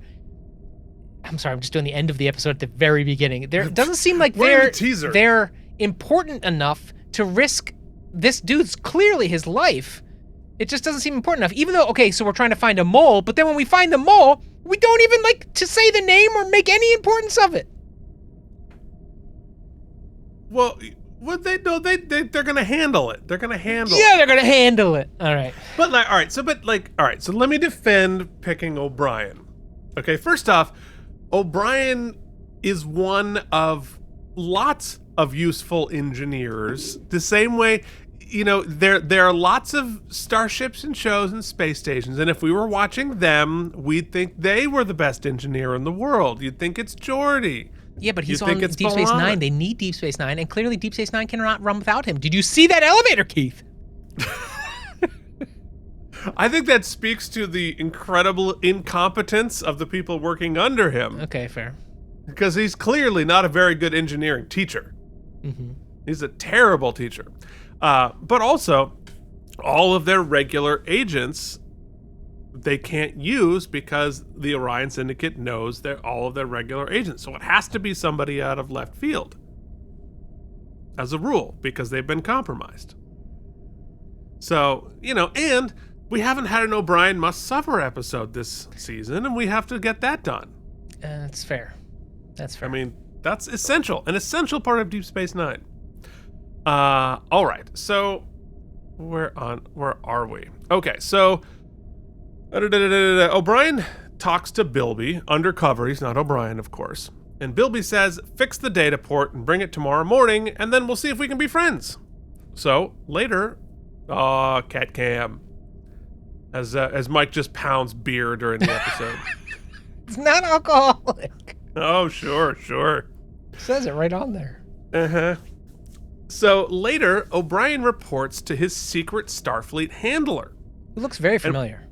I'm sorry, I'm just doing the end of the episode at the very beginning. It doesn't seem like they're important enough to risk this dude's clearly his life. It just doesn't seem important enough. Even though, okay, so we're trying to find a mole, but then when we find the mole, we don't even like to say the name or make any importance of it. Well, they're gonna handle it. They're gonna handle it. Yeah, they're gonna handle it. All right. But so let me defend picking O'Brien. Okay, first off, O'Brien is one of lots of useful engineers. The same way, there are lots of starships and shows and space stations, and if we were watching them, we'd think they were the best engineer in the world. You'd think it's Geordi. Yeah, but he's on Deep Space Nine. They need Deep Space Nine, and clearly Deep Space Nine cannot run without him. Did you see that elevator, Keith? I think that speaks to the incredible incompetence of the people working under him. Okay, fair. Because he's clearly not a very good engineering teacher. Mm-hmm. He's a terrible teacher. But also, all of their regular agents, they can't use because the Orion Syndicate knows they're all of their regular agents. So it has to be somebody out of left field, as a rule, because they've been compromised. So, and we haven't had an O'Brien Must Suffer episode this season, and we have to get that done. That's fair. That's fair. I mean, that's an essential part of Deep Space Nine. All right, so where are we? Okay, so O'Brien talks to Bilby undercover. He's not O'Brien, of course. And Bilby says, fix the data port and bring it tomorrow morning, and then we'll see if we can be friends. So later, cat cam. As Mike just pounds beer during the episode. It's not alcoholic. Oh, sure. It says it right on there. Uh-huh. So later, O'Brien reports to his secret Starfleet handler. He looks very familiar.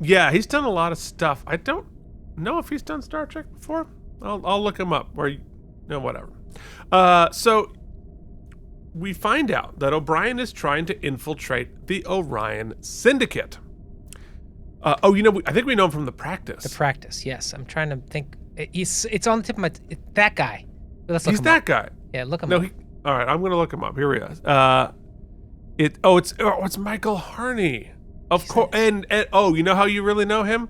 Yeah, he's done a lot of stuff. I don't know if he's done Star Trek before. I'll look him up. Or whatever. So we find out that O'Brien is trying to infiltrate the Orion Syndicate. I think we know him from The Practice. The Practice, yes. I'm trying to think. It's on the tip of my... that guy. Let's look him up. He's that guy. Yeah, look him up. All right, I'm going to look him up. Here he is. It's Michael Harney. Of course. And you know how you really know him?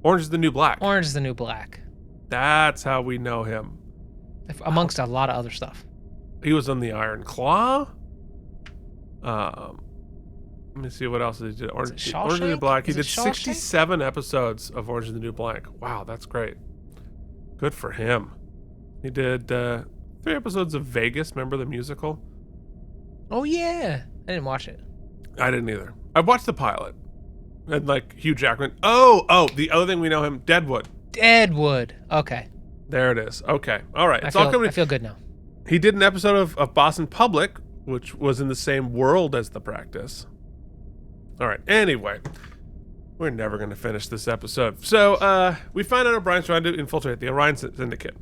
Orange is the New Black. Orange is the New Black. That's how we know him. Amongst a lot of other stuff. He was on the Iron Claw. Let me see what else did he do. Orange is the New Black. He did 67 episodes of Orange is the New Black. Wow, that's great. Good for him. He did 3 episodes of Vegas. Remember the musical? Oh, yeah. I didn't watch it. I didn't either. I watched the pilot. And Hugh Jackman. Oh, the other thing we know him, Deadwood. Okay. There it is. Okay. All right. I feel good now. He did an episode of Boston Public, which was in the same world as The Practice. All right. Anyway, we're never going to finish this episode. So we find out O'Brien's trying to infiltrate the Orion Syndicate.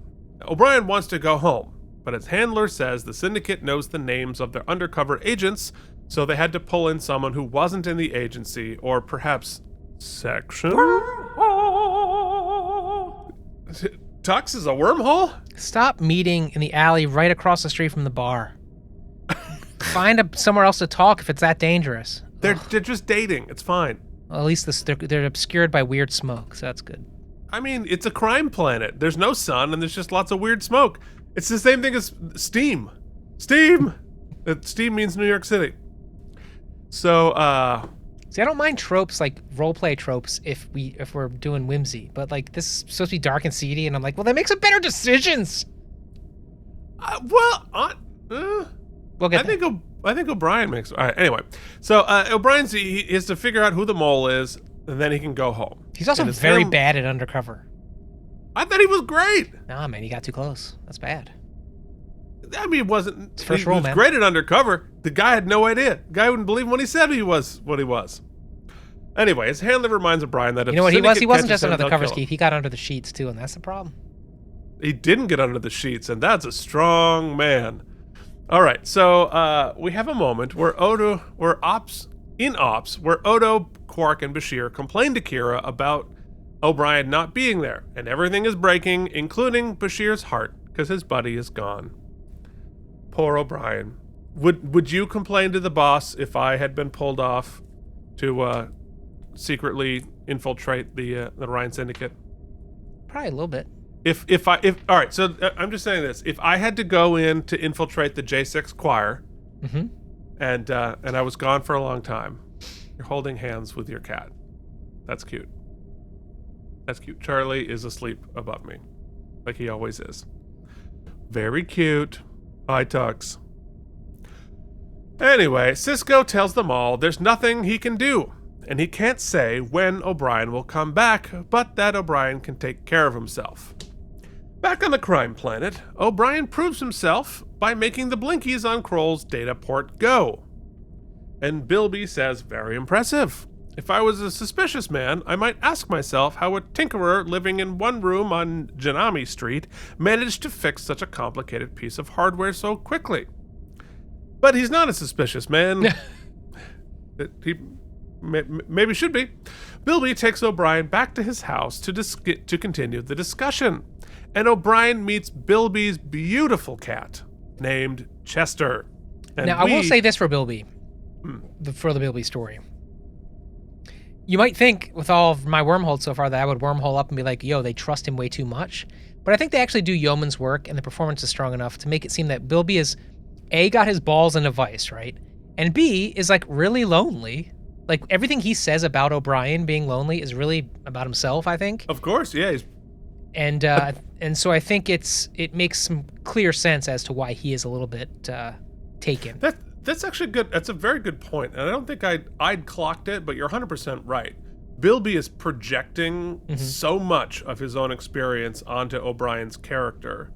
O'Brien wants to go home, but his handler says the Syndicate knows the names of their undercover agents, so they had to pull in someone who wasn't in the agency, or perhaps section? Tux is a wormhole? Stop meeting in the alley right across the street from the bar. Find somewhere else to talk if it's that dangerous. They're just dating. It's fine. Well, at least they're obscured by weird smoke, so that's good. I mean, it's a crime planet. There's no sun, and there's just lots of weird smoke. It's the same thing as steam. Steam! Steam means New York City. So, see, I don't mind tropes, like roleplay tropes, if we're doing whimsy, but this is supposed to be dark and seedy, and I'm like, well, that makes some better decisions. We'll get I think O'Brien makes. All right, anyway, so O'Brien he has to figure out who the mole is, and then he can go home. He's also very bad at undercover. I thought he was great. Nah, man, he got too close. That's bad. I mean, he wasn't. It's first he role, was man. great at undercover. The guy had no idea. The guy wouldn't believe him when he said he was what he was. Anyway, his handler reminds O'Brien that if You know what he was? He wasn't catches just him, under the they'll covers, kill him. Keith. He got under the sheets too, and that's the problem. He didn't get under the sheets, and that's a strong man. All right, so we have a moment where Odo, where Odo, Quark, and Bashir complain to Kira about O'Brien not being there, and everything is breaking, including Bashir's heart, because his buddy is gone. Poor O'Brien. Would you complain to the boss if I had been pulled off to secretly infiltrate the Orion Syndicate? Probably a little bit. If all right, so I'm just saying this. If I had to go in to infiltrate the J6 choir, and I was gone for a long time, you're holding hands with your cat. That's cute. That's cute. Charlie is asleep above me, like he always is. Very cute. Hi, Tux. Anyway, Cisco tells them all there's nothing he can do, and he can't say when O'Brien will come back, but that O'Brien can take care of himself. Back on the crime planet, O'Brien proves himself by making the blinkies on Kroll's data port go. And Bilby says, very impressive. If I was a suspicious man, I might ask myself how a tinkerer living in one room on Janami Street managed to fix such a complicated piece of hardware so quickly. But he's not a suspicious man. He maybe should be. Bilby takes O'Brien back to his house to continue the discussion. And O'Brien meets Bilby's beautiful cat named Chester. And now, I will say this for Bilby, for the Bilby story. You might think, with all of my wormholes so far, that I would wormhole up and be like, yo, they trust him way too much. But I think they actually do yeoman's work, and the performance is strong enough to make it seem that Bilby is, A, got his balls in a vice, right? And B, is, like, really lonely. Like, everything he says about O'Brien being lonely is really about himself, I think. Of course, yeah. And so I think it makes some clear sense as to why he is a little bit taken. That's actually good. That's a very good point. And I don't think I'd clocked it, but you're 100% right. Bilby is projecting so much of his own experience onto O'Brien's character.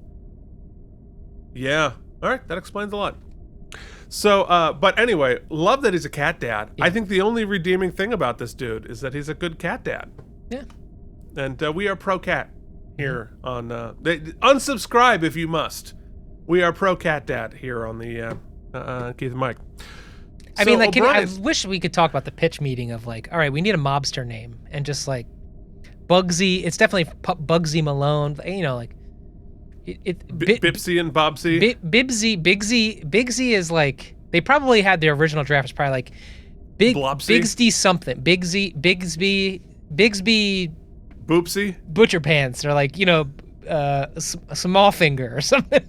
Yeah. All right. That explains a lot. So, but anyway, love that he's a cat dad. Yeah. I think the only redeeming thing about this dude is that he's a good cat dad. Yeah. And we are pro cat here on, unsubscribe if you must. We are pro cat dad here on the, Keith and Mike. I mean, like, I wish we could talk about the pitch meeting of like, all right, we need a mobster name, and just like Bugsy. It's definitely Bugsy Malone. You know, like Bipsy and Bobsy. Bigsy is like, they probably had their original draft was probably like Bigsby something. Bigsby Boopsy. Butcher Pants, or like, you know, Small Finger or something.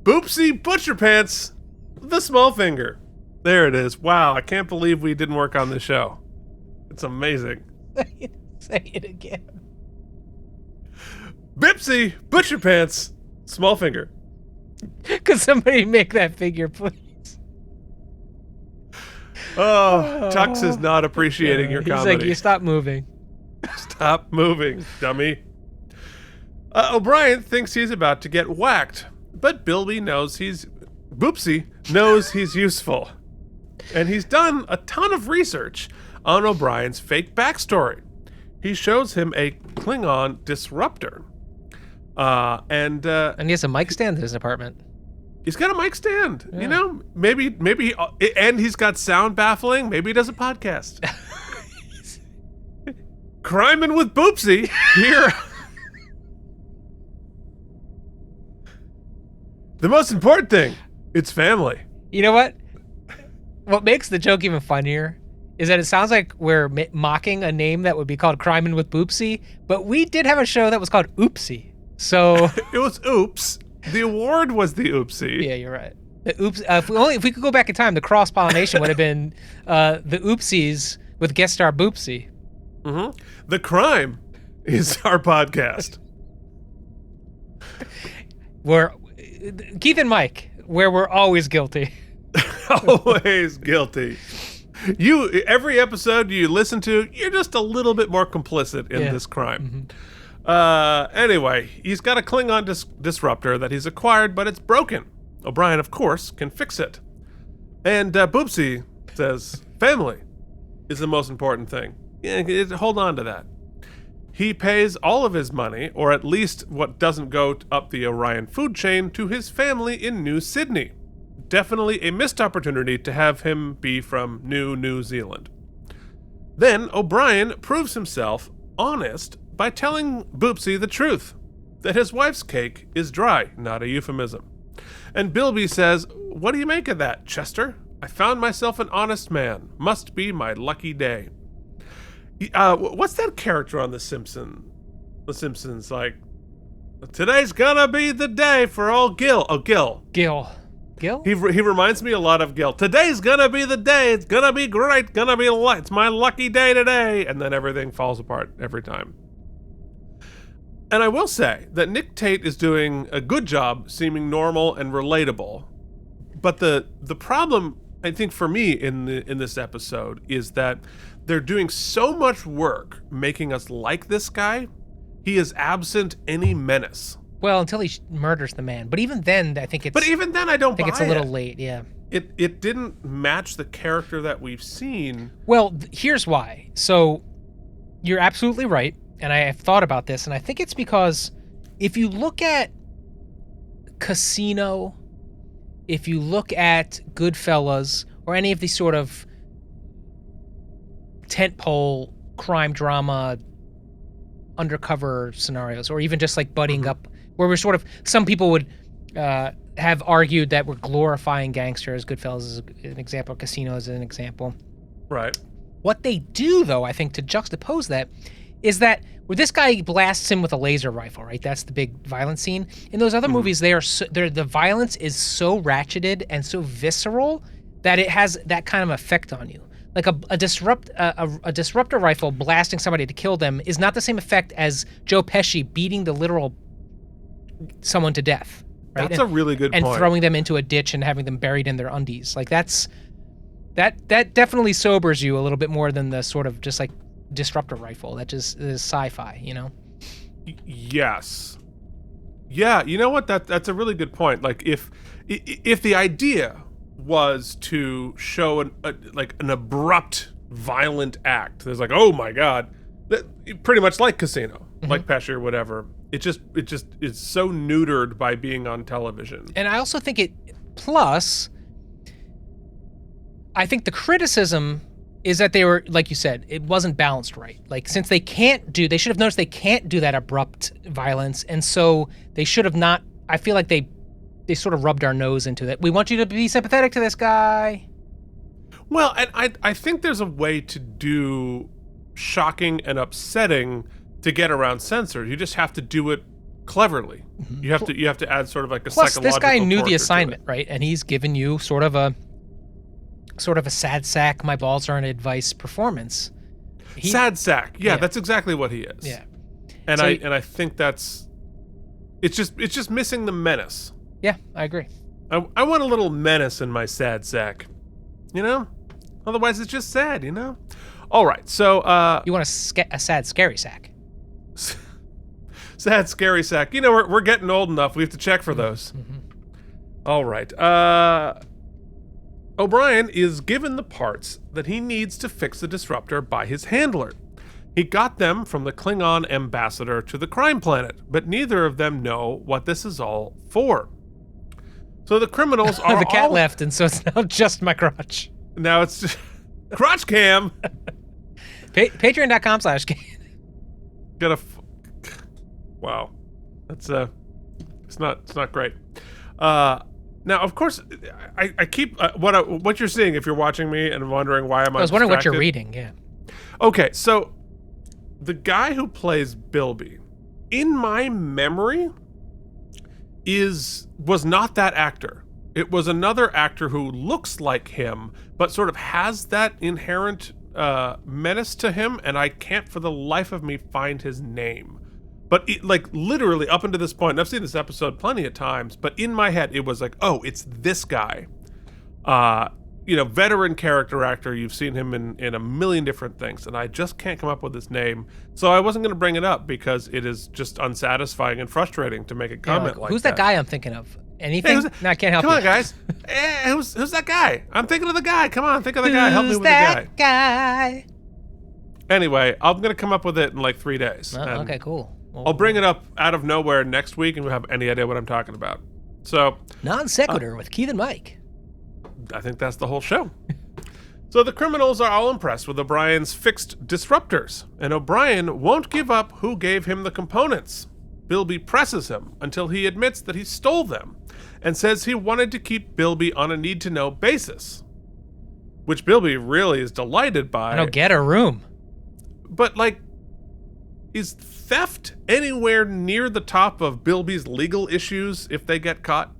Boopsy Butcher Pants. The small finger. There it is. Wow, I can't believe we didn't work on this show. It's amazing. Say it again. Bipsy, Butcher Pants, small finger. Could somebody make that figure, please? Oh, Tux is not appreciating your comedy. He's like, you stop moving. Stop moving, dummy. O'Brien thinks he's about to get whacked, but Bilby knows Boopsy knows he's useful. And he's done a ton of research on O'Brien's fake backstory. He shows him a Klingon disruptor. And he has a mic stand in his apartment. He's got a mic stand. Yeah. You know, maybe and he's got sound baffling. Maybe he does a podcast. Criming with Boopsy here. The most important thing, it's family. You know what? What makes the joke even funnier is that it sounds like we're mocking a name that would be called Criming with Boopsy, but we did have a show that was called Oopsie. So it was Oops. The award was the Oopsie. Yeah, you're right. The Oops. If we could go back in time, the cross pollination would have been the Oopsies with guest star Boopsy. Mm-hmm. The crime is our podcast. We're Keith and Mike, where we're always guilty. Always guilty. Every episode you listen to, you're just a little bit more complicit in this crime. Anyway, he's got a Klingon disruptor that he's acquired, but it's broken. O'Brien, of course, can fix it. And Boopsy says, family is the most important thing. Yeah, hold on to that. He pays all of his money, or at least what doesn't go up the Orion food chain, to his family in New Sydney. Definitely a missed opportunity to have him be from New Zealand. Then O'Brien proves himself honest by telling Boopsy the truth, that his wife's cake is dry, not a euphemism. And Bilby says, what do you make of that, Chester? I found myself an honest man. Must be my lucky day. What's that character on The Simpsons? The Simpsons, like, today's gonna be the day for old Gil. Oh, Gil. Gil? He reminds me a lot of Gil. Today's gonna be the day. It's gonna be great. Gonna be it's my lucky day today. And then everything falls apart every time. And I will say that Nick Tate is doing a good job seeming normal and relatable. But the problem, I think, for me in this episode is that they're doing so much work making us like this guy, he is absent any menace. Well, until he murders the man. But even then, I think it's... But even then, I don't think it's a little late, yeah. It didn't match the character that we've seen. Well, here's why. So, you're absolutely right, and I have thought about this, and I think it's because if you look at Casino, if you look at Goodfellas, or any of these sort of tentpole crime drama undercover scenarios, or even just like buddying up, where we're sort of, some people would have argued that we're glorifying gangsters. Goodfellas is an example, Casino is an example. Right. What they do, though, I think, to juxtapose that, is that where this guy blasts him with a laser rifle, right? That's the big violent scene. In those other movies, the violence is so ratcheted and so visceral that it has that kind of effect on you. Like a disruptor rifle blasting somebody to kill them is not the same effect as Joe Pesci beating the literal someone to death. Right? That's a really good point. And throwing them into a ditch and having them buried in their undies. Like that definitely sobers you a little bit more than the sort of just like disruptor rifle. That just is sci-fi, you know? Yes. Yeah, you know what? That's a really good point. Like if the idea was to show an abrupt, violent act, there's like, oh my god, pretty much like Casino, like Pesci or whatever. It just is so neutered by being on television. And I also think plus, I think the criticism is that they were, like you said, it wasn't balanced right. Like, since they should have noticed they can't do that abrupt violence, and so they should have not, I feel like they sort of rubbed our nose into that. We want you to be sympathetic to this guy. Well, and I think there's a way to do shocking and upsetting to get around censor. You just have to do it cleverly. You have to add sort of like a Plus, psychological this guy knew the torture assignment, right? And he's given you sort of a sad sack, my balls are in advice performance. Sad sack. Yeah, that's exactly what he is. Yeah. And I think it's just missing the menace. Yeah, I agree. I want a little menace in my sad sack. You know? Otherwise it's just sad, you know? All right. So you want a sad scary sack. Sad scary sack. You know, we're getting old enough. We have to check for those. All right. O'Brien is given the parts that he needs to fix the disruptor by his handler. He got them from the Klingon ambassador to the crime planet, but neither of them know what this is all for. So the criminals are the cat left, and so it's now just my crotch. Now it's just crotch cam. Patreon.com/cam. Wow. That's it's not great. Now, of course, I keep what you're seeing if you're watching me and wondering why am I was wondering what you're reading, yeah. Okay, so the guy who plays Bilby, in my memory, was not that actor. It was another actor who looks like him, but sort of has that inherent menace to him, and I can't for the life of me find his name. But literally up until this point, and I've seen this episode plenty of times, but in my head it was like, oh, it's this guy. veteran character actor. You've seen him in a million different things, and I just can't come up with his name. So I wasn't going to bring it up because it is just unsatisfying and frustrating to make a comment like who's that guy I'm thinking of? Anything? Hey, no, I can't help you. Come on, guys. Who's that guy? I'm thinking of the guy. Come on, think of the guy. Help me with the guy. Who's that guy? Anyway, I'm going to come up with it in like 3 days. Oh, okay, cool. Well, I'll bring it up out of nowhere next week, and we'll have any idea what I'm talking about. So, non sequitur with Keith and Mike. I think that's the whole show. So the criminals are all impressed with O'Brien's fixed disruptors, and O'Brien won't give up who gave him the components. Bilby presses him until he admits that he stole them, and says he wanted to keep Bilby on a need-to-know basis, which Bilby really is delighted by. I don't get a room. But, like, is theft anywhere near the top of Bilby's legal issues if they get caught?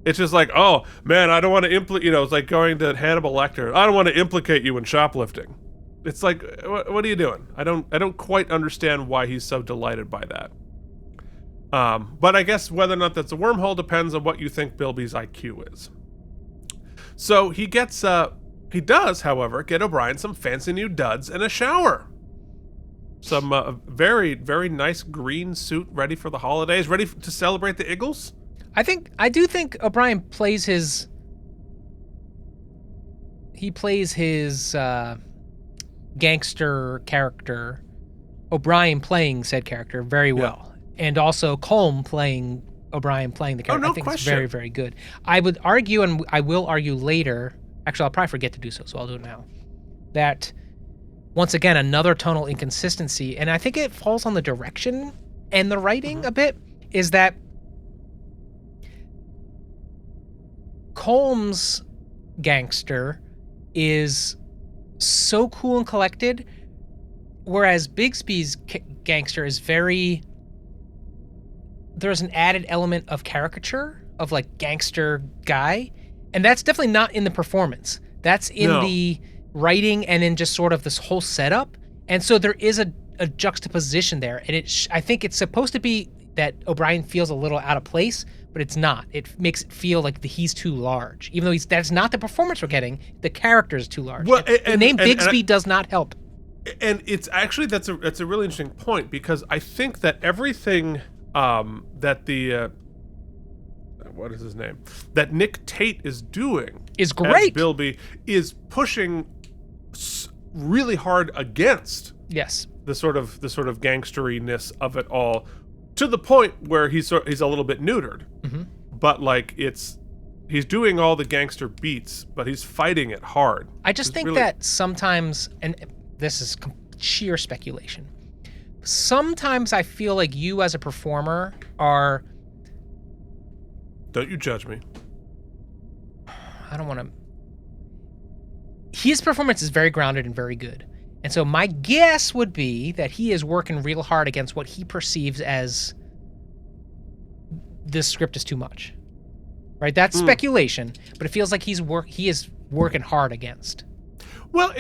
It's just like, oh, man, I don't want to it's like going to Hannibal Lecter. I don't want to implicate you in shoplifting. It's like, what are you doing? I don't quite understand why he's so delighted by that. But I guess whether or not that's a wormhole depends on what you think Bilby's IQ is. So he does, however, get O'Brien some fancy new duds and a shower. Some very, very nice green suit ready for the holidays, ready to celebrate the Eagles. I do think O'Brien plays his gangster character, O'Brien playing said character very well. And also Colm playing O'Brien playing the character. No I think question. It's very, very good. I would argue, and I will argue later, actually I'll probably forget to do so I'll do it now, that once again, another tonal inconsistency, and I think it falls on the direction and the writing a bit, is that Colm's gangster is so cool and collected, whereas Bigsby's gangster is there's an added element of caricature of like gangster guy, and that's definitely not in the performance. That's in the writing and in just sort of this whole setup. And so there is a juxtaposition there, and I think it's supposed to be that O'Brien feels a little out of place, but it's not. It makes it feel like he's too large, even though that's not the performance we're getting. The character is too large. Well, the name Bigsby does not help. And it's actually that's a really interesting point, because I think that everything that the what is his name? That Nick Tate is doing is great. As Bilby is pushing really hard against the sort of gangsteriness of it all, to the point where he's a little bit neutered. Mm-hmm. But like he's doing all the gangster beats, but he's fighting it hard. I just think that sometimes, and this is sheer speculation, sometimes I feel like you as a performer are... Don't you judge me. I don't want to... His performance is very grounded and very good. And so my guess would be that he is working real hard against what he perceives as this script is too much. Right? That's speculation, but it feels like he is working hard against. Well,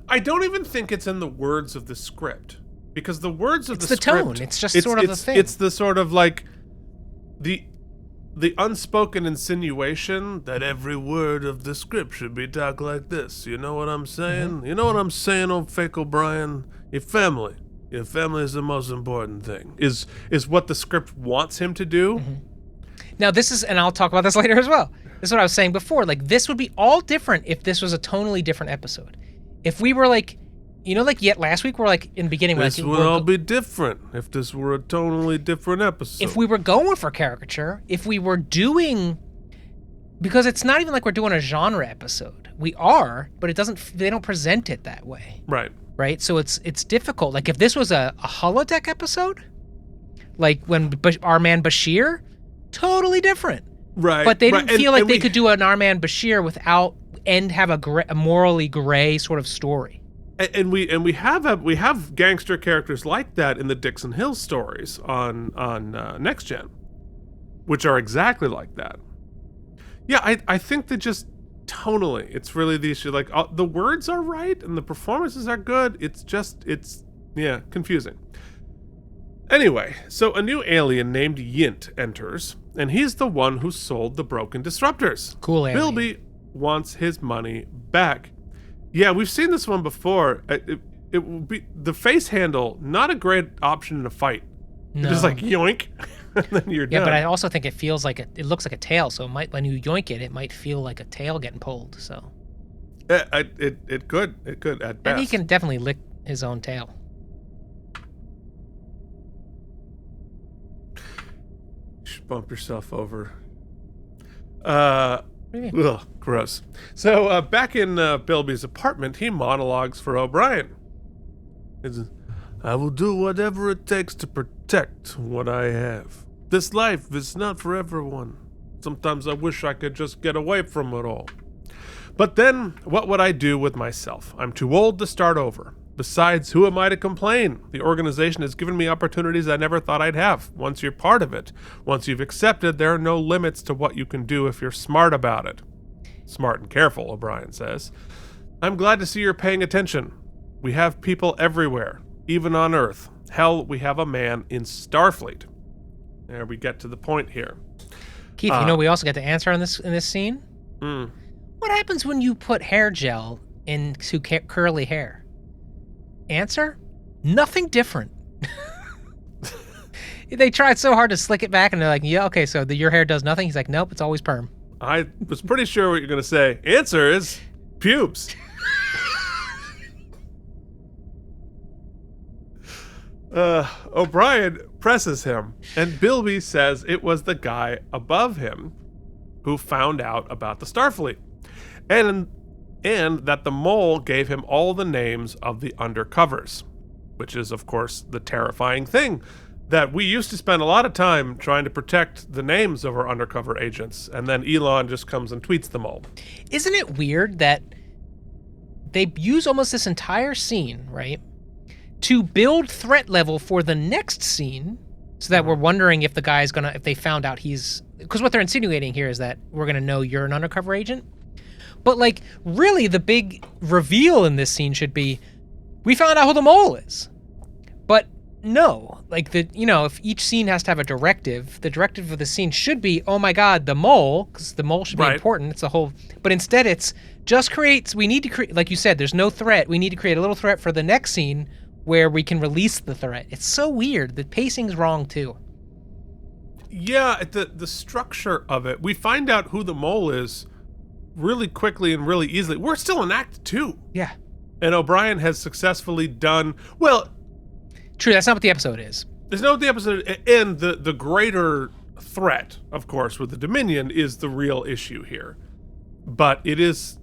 I don't even think it's in the words of the script, because the words of the script... It's the tone. It's just sort of the thing. It's the sort of like the unspoken insinuation that every word of the script should be talked like this. You know what I'm saying? Mm-hmm. You know what I'm saying, old fake O'Brien? Your family is the most important thing. Is what the script wants him to do. Mm-hmm. Now this is, and I'll talk about this later as well. This is what I was saying before. Like, this would be all different if this was a tonally different episode. If we were like, yet last week we're like in the beginning. This would all be different if this were a totally different episode. If we were going for caricature, if we were doing, because it's not even like we're doing a genre episode. We are, but they don't present it that way. Right. So it's difficult. Like if this was a holodeck episode, like when our man Bashir, totally different. Right. But they didn't feel like they could do an our man Bashir without and have a morally gray sort of story. And we have gangster characters like that in the Dixon Hill stories on Next Gen, which are exactly like that. Yeah, I think that just tonally, it's really the issue. Like the words are right and the performances are good. It's confusing. Anyway, so a new alien named Yint enters, and he's the one who sold the broken disruptors. Cool alien. Bilby wants his money back. Yeah, we've seen this one before. It will be the face handle, not a great option in a fight. No. Just like yoink, and then you're done. Yeah, but I also think it feels like it looks like a tail, so it might, when you yoink it, it might feel like a tail getting pulled. So it could at best. And he can definitely lick his own tail. You should bump yourself over. Ugh, gross. So back in Bilby's apartment, he monologues for O'Brien. I will do whatever it takes to protect what I have. This life is not for everyone. Sometimes I wish I could just get away from it all. But then, what would I do with myself? I'm too old to start over. Besides, who am I to complain? The organization has given me opportunities I never thought I'd have. Once you're part of it, once you've accepted, there are no limits to what you can do if you're smart about it. Smart and careful, O'Brien says. I'm glad to see you're paying attention. We have people everywhere, even on Earth. Hell, we have a man in Starfleet. There we get to the point here. Keith, we also get the answer in this scene? What happens when you put hair gel into curly hair? Answer? Nothing different. They tried so hard to slick it back, and they're like, yeah, okay, so your hair does nothing? He's like, nope, it's always perm. I was pretty sure what you're going to say. Answer is pubes. O'Brien presses him, and Bilby says it was the guy above him who found out about the Starfleet, and that the mole gave him all the names of the undercovers, which is, of course, the terrifying thing that we used to spend a lot of time trying to protect the names of our undercover agents, and then Elon just comes and tweets them all. Isn't it weird that they use almost this entire scene, right, to build threat level for the next scene, so that we're wondering if the guy's gonna, if they found out he's, because what they're insinuating here is that we're gonna know you're an undercover agent. But like, really, the big reveal in this scene should be, we found out who the mole is. But no, like if each scene has to have a directive, the directive of the scene should be, oh my God, the mole, because the mole should be important. It's a whole, but instead it's just creates. We need to create, like you said, there's no threat. We need to create a little threat for the next scene where we can release the threat. It's so weird. The pacing's wrong too. Yeah, the structure of it. We find out who the mole is really quickly and really easily. We're still in Act 2. Yeah. And O'Brien has successfully done, well... True, that's not what the episode is. There's not what the episode... And the greater threat, of course, with the Dominion is the real issue here. But it's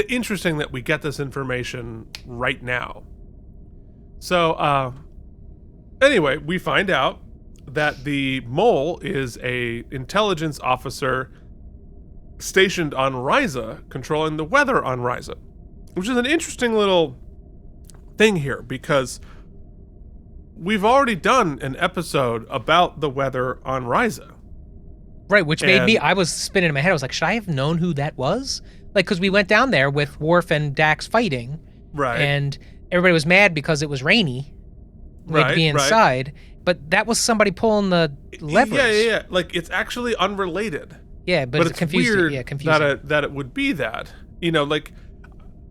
interesting that we get this information right now. So, anyway, we find out that the mole is a intelligence officer stationed on Ryza, controlling the weather on Ryza, which is an interesting little thing here, because we've already done an episode about the weather on Ryza. Right, which made me, I was spinning in my head, I was like, should I have known who that was? Like, because we went down there with Worf and Dax fighting, right, and everybody was mad because it was rainy. We had to be inside, but that was somebody pulling the levers. Yeah. Like, it's actually unrelated. Yeah, but it's confusing. Weird yeah, confusing. that it would be that. Like,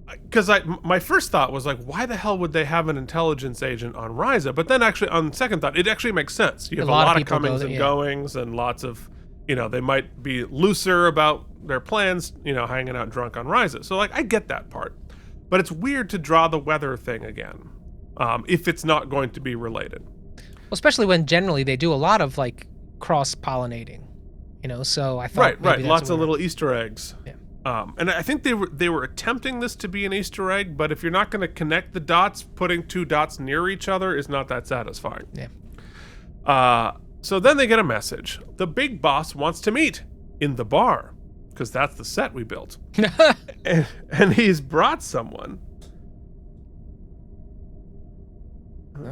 because my first thought was like, why the hell would they have an intelligence agent on Ryza? But then actually, on second thought, it actually makes sense. You have a lot of comings and goings, and lots of, they might be looser about their plans, hanging out drunk on Ryza. So, like, I get that part. But it's weird to draw the weather thing again, if it's not going to be related. Well, especially when generally they do a lot of, like, cross-pollinating, so I thought Right, lots of little Easter eggs. Yeah. And I think they were attempting this to be an Easter egg, but if you're not going to connect the dots, putting two dots near each other is not that satisfying. Yeah. So then they get a message. The big boss wants to meet in the bar, because that's the set we built. and he's brought someone.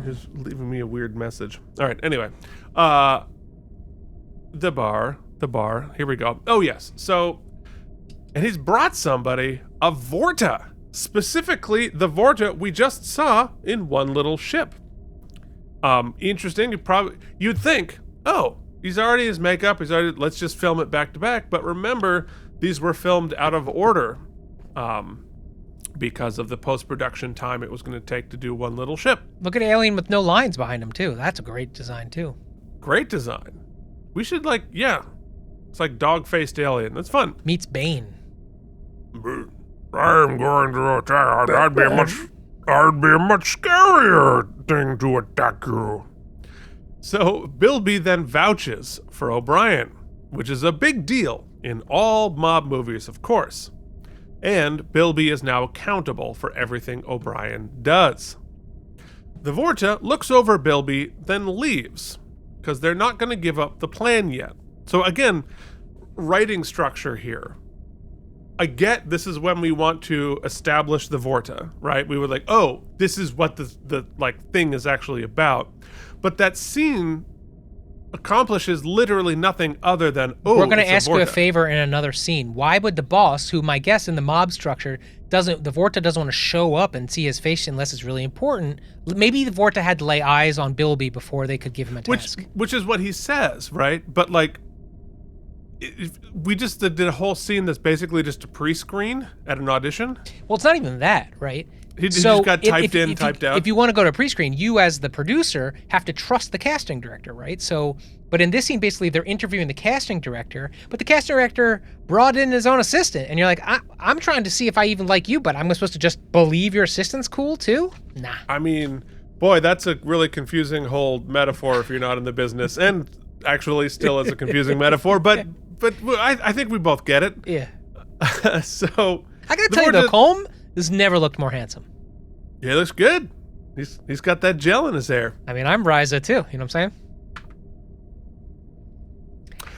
He's leaving me a weird message. All right, anyway. The bar. Here we go. Oh, yes. So, and he's brought somebody, a Vorta. Specifically, the Vorta we just saw in One Little Ship. Interesting. You'd think, oh, he's already his makeup. Let's just film it back to back. But remember, these were filmed out of order because of the post-production time it was going to take to do one little ship. Look at Alien with no lines behind him, too. That's a great design, too. Great design. We should, it's like dog-faced Alien. That's fun. Meets Bane. I am going to attack. That'd be a much scarier thing to attack you. So Bilby then vouches for O'Brien, which is a big deal in all mob movies, of course. And Bilby is now accountable for everything O'Brien does. The Vorta looks over Bilby, then leaves, because they're not going to give up the plan yet. So again, writing structure here. I get this is when we want to establish the Vorta, right? We were like, oh, this is what the thing is actually about. But that scene accomplishes literally nothing other than, we're going to ask you a favor in another scene. Why would the boss, who my guess in the mob structure the Vorta doesn't want to show up and see his face unless it's really important. Maybe the Vorta had to lay eyes on Bilby before they could give him a task. Which is what he says, right? But we just did a whole scene that's basically just a pre-screen at an audition. Well, it's not even that, right? He just got typed out. If you want to go to pre-screen, you as the producer have to trust the casting director, right? So, but in this scene, basically, they're interviewing the casting director, but the casting director brought in his own assistant, and you're like, I'm trying to see if I even like you, but I'm supposed to just believe your assistant's cool too? Nah. I mean, boy, that's a really confusing whole metaphor if you're not in the business, and actually still is a confusing metaphor, but I think we both get it. Yeah. So I gotta tell you though, Colm has never looked more handsome. Yeah, he looks good. He's got that gel in his hair. I mean, I'm Ryza too. You know what I'm saying?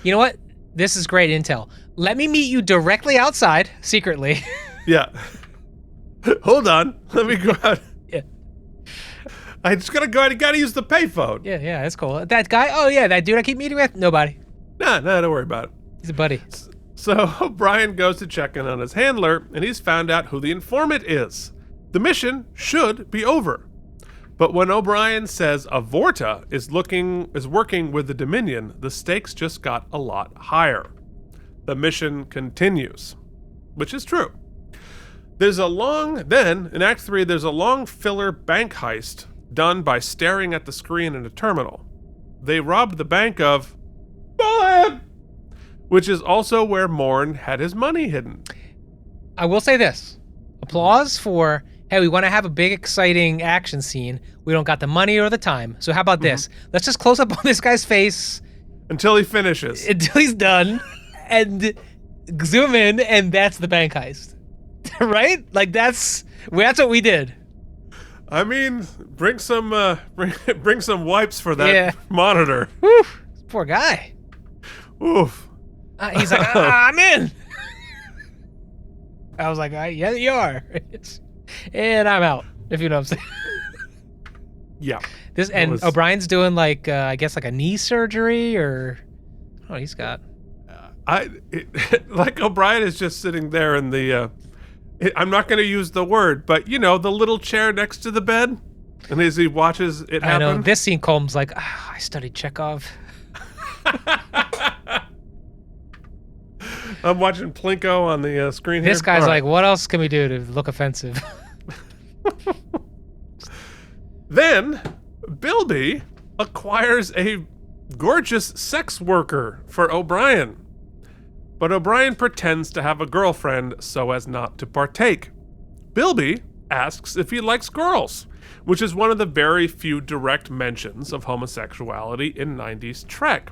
You know what? This is great intel. Let me meet you directly outside, secretly. Yeah. Hold on. Let me go out. Yeah. I just gotta go out. You gotta use the payphone. Yeah, that's cool. That guy, oh yeah, that dude I keep meeting with? Nobody. No, don't worry about it. He's a buddy. So O'Brien goes to check in on his handler, and he's found out who the informant is. The mission should be over. But when O'Brien says a Vorta is working with the Dominion, the stakes just got a lot higher. The mission continues, which is true. In Act 3, there's a long filler bank heist done by staring at the screen in a terminal. They robbed the bank of Bullet, which is also where Morn had his money hidden. I will say this. Applause for, hey, we want to have a big, exciting action scene. We don't got the money or the time. So how about this? Let's just close up on this guy's face. Until he finishes. Until he's done. And zoom in, and that's the bank heist. Right? Like, that's what we did. I mean, bring some wipes for that monitor. Whew, poor guy. Oof. He's like, I'm in. I was like, yeah, you are. And I'm out, if you know what I'm saying. Yeah. O'Brien's doing I guess a knee surgery or, he's got. O'Brien is just sitting there in the, I'm not going to use the word, but the little chair next to the bed. And as he watches it happen. I know, this scene, Colm's like, I studied Chekhov. I'm watching Plinko on the screen here. This guy's like, what else can we do to look offensive? Then, Bilby acquires a gorgeous sex worker for O'Brien. But O'Brien pretends to have a girlfriend so as not to partake. Bilby asks if he likes girls, which is one of the very few direct mentions of homosexuality in 90s Trek.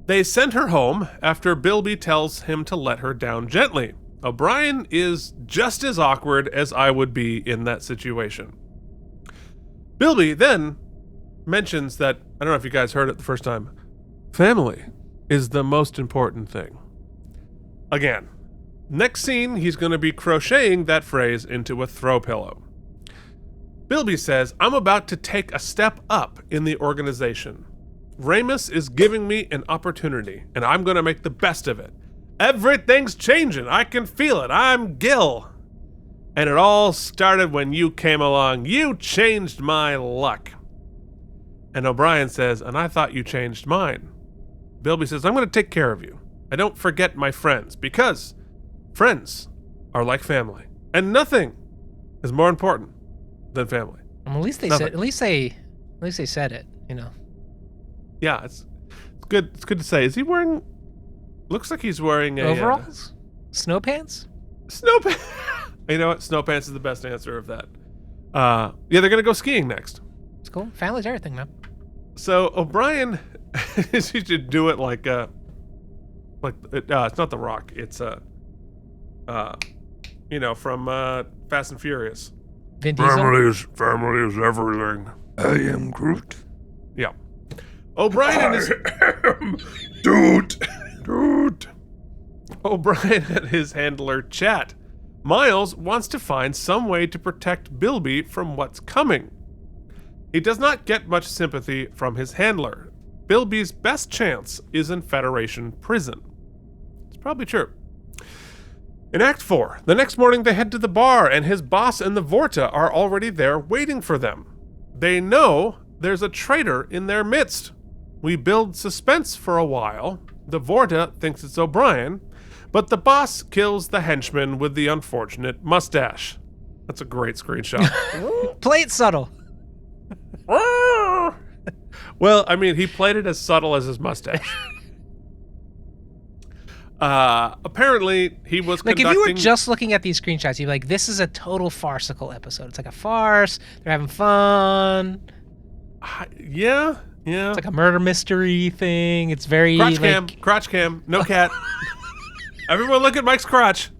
They send her home after Bilby tells him to let her down gently. O'Brien is just as awkward as I would be in that situation. Bilby then mentions that, I don't know if you guys heard it the first time, family is the most important thing. Again, next scene, he's going to be crocheting that phrase into a throw pillow. Bilby says, I'm about to take a step up in the organization. Ramus is giving me an opportunity, and I'm going to make the best of it. Everything's changing. I can feel it. I'm Gil. And it all started when you came along. You changed my luck. And O'Brien says, and I thought you changed mine. Bilby says, I'm going to take care of you. I don't forget my friends, because friends are like family. And nothing is more important than family. Well, at least they Nothing. said. At least they said it. You know. Yeah, it's good. It's good to say. Is he wearing? Looks like he's wearing Overalls, snow pants. Snow pants. You know what? Snow pants is the best answer of that. Yeah, they're gonna go skiing next. It's cool. Family's everything, man. So O'Brien, he should do it like it's not The Rock. It's from Fast and Furious. Vin Diesel. Family is everything. I am Groot. Yeah. O'Brien and his dude. O'Brien and his handler chat. Miles wants to find some way to protect Bilby from what's coming. He does not get much sympathy from his handler. Bilby's best chance is in Federation prison. It's probably true. In Act 4, the next morning they head to the bar, and his boss and the Vorta are already there waiting for them. They know there's a traitor in their midst. We build suspense for a while. The Vorta thinks it's O'Brien, but the boss kills the henchman with the unfortunate mustache. That's a great screenshot. Play it subtle. Well, I mean, he played it as subtle as his mustache. Apparently, he was Like, conducting... if you were just looking at these screenshots, you'd be like, this is a total farcical episode. It's like a farce. They're having fun. Yeah. It's like a murder mystery thing. It's very Crotch cam, no cat. Everyone look at Mike's crotch.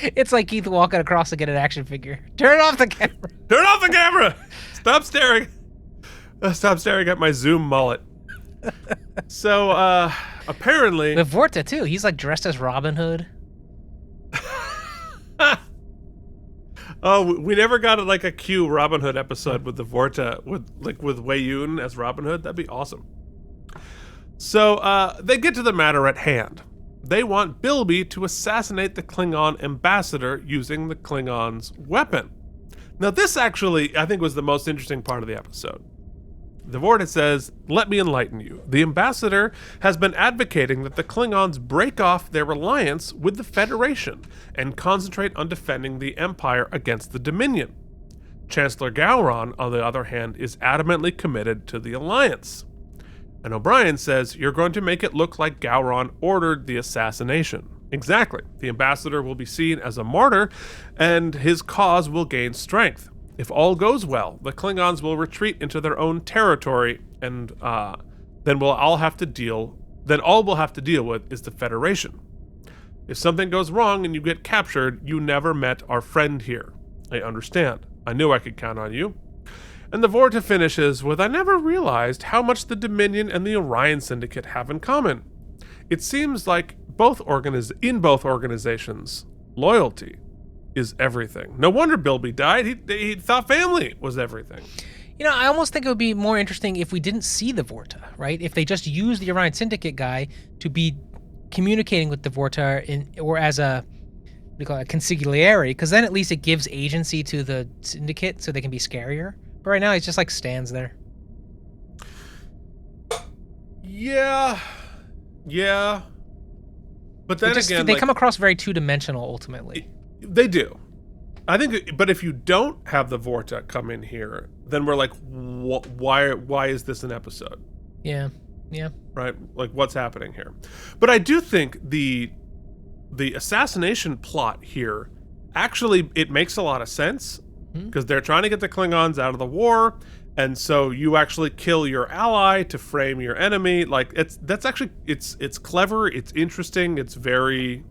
It's like Keith walking across to get an action figure. Turn off the camera. Turn off the camera. Stop staring. Stop staring at my Zoom mullet. So, apparently... The Vorta, too. He's like dressed as Robin Hood. Oh, we never got a Q Robin Hood episode with the Vorta, with Wei Yun as Robin Hood. That'd be awesome. So, they get to the matter at hand. They want Bilby to assassinate the Klingon ambassador using the Klingons' weapon. Now, this actually, I think, was the most interesting part of the episode. The Vorta says, let me enlighten you. The ambassador has been advocating that the Klingons break off their alliance with the Federation and concentrate on defending the Empire against the Dominion. Chancellor Gowron, on the other hand, is adamantly committed to the alliance. And O'Brien says, you're going to make it look like Gowron ordered the assassination. Exactly. The ambassador will be seen as a martyr, and his cause will gain strength. If all goes well, the Klingons will retreat into their own territory, and then all we'll have to deal with is the Federation. If something goes wrong and you get captured, you never met our friend here. I understand. I knew I could count on you. And the Vorta finishes with, I never realized how much the Dominion and the Orion Syndicate have in common. It seems like in both organizations, loyalty is everything. No wonder Bilby died. He thought family was everything. You know, I almost think it would be more interesting if we didn't see the Vorta, right? If they just used the Orion Syndicate guy to be communicating with the Vorta or as a consigliere, because then at least it gives agency to the Syndicate so they can be scarier. But right now, he just stands there. Yeah. But then they come across very two-dimensional ultimately. They do. I think, but if you don't have the Vorta come in here, then we're like, why is this an episode? Yeah. Right? Like, what's happening here? But I do think the assassination plot here, actually, it makes a lot of sense, because they're trying to get the Klingons out of the war, and so you actually kill your ally to frame your enemy. Like, it's clever, it's interesting, it's very,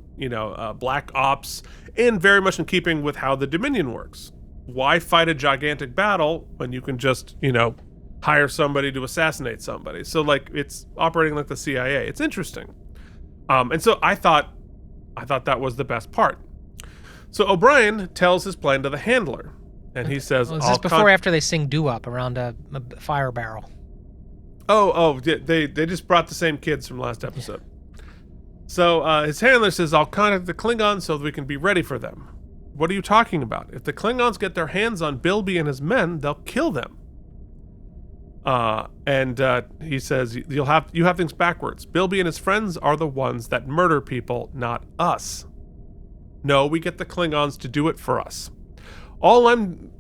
Black Ops, and very much in keeping with how the Dominion works. Why fight a gigantic battle when you can just, hire somebody to assassinate somebody? So, it's operating like the CIA. It's interesting. And so I thought that was the best part. So O'Brien tells his plan to the handler, and he says, is this before or after they sing doo-wop around a fire barrel? They just brought the same kids from last episode. So his handler says, I'll contact the Klingons so that we can be ready for them. What are you talking about? If the Klingons get their hands on Bilby and his men, they'll kill them. He says, you have things backwards. Bilby and his friends are the ones that murder people, not us. No, we get the Klingons to do it for us. All I'm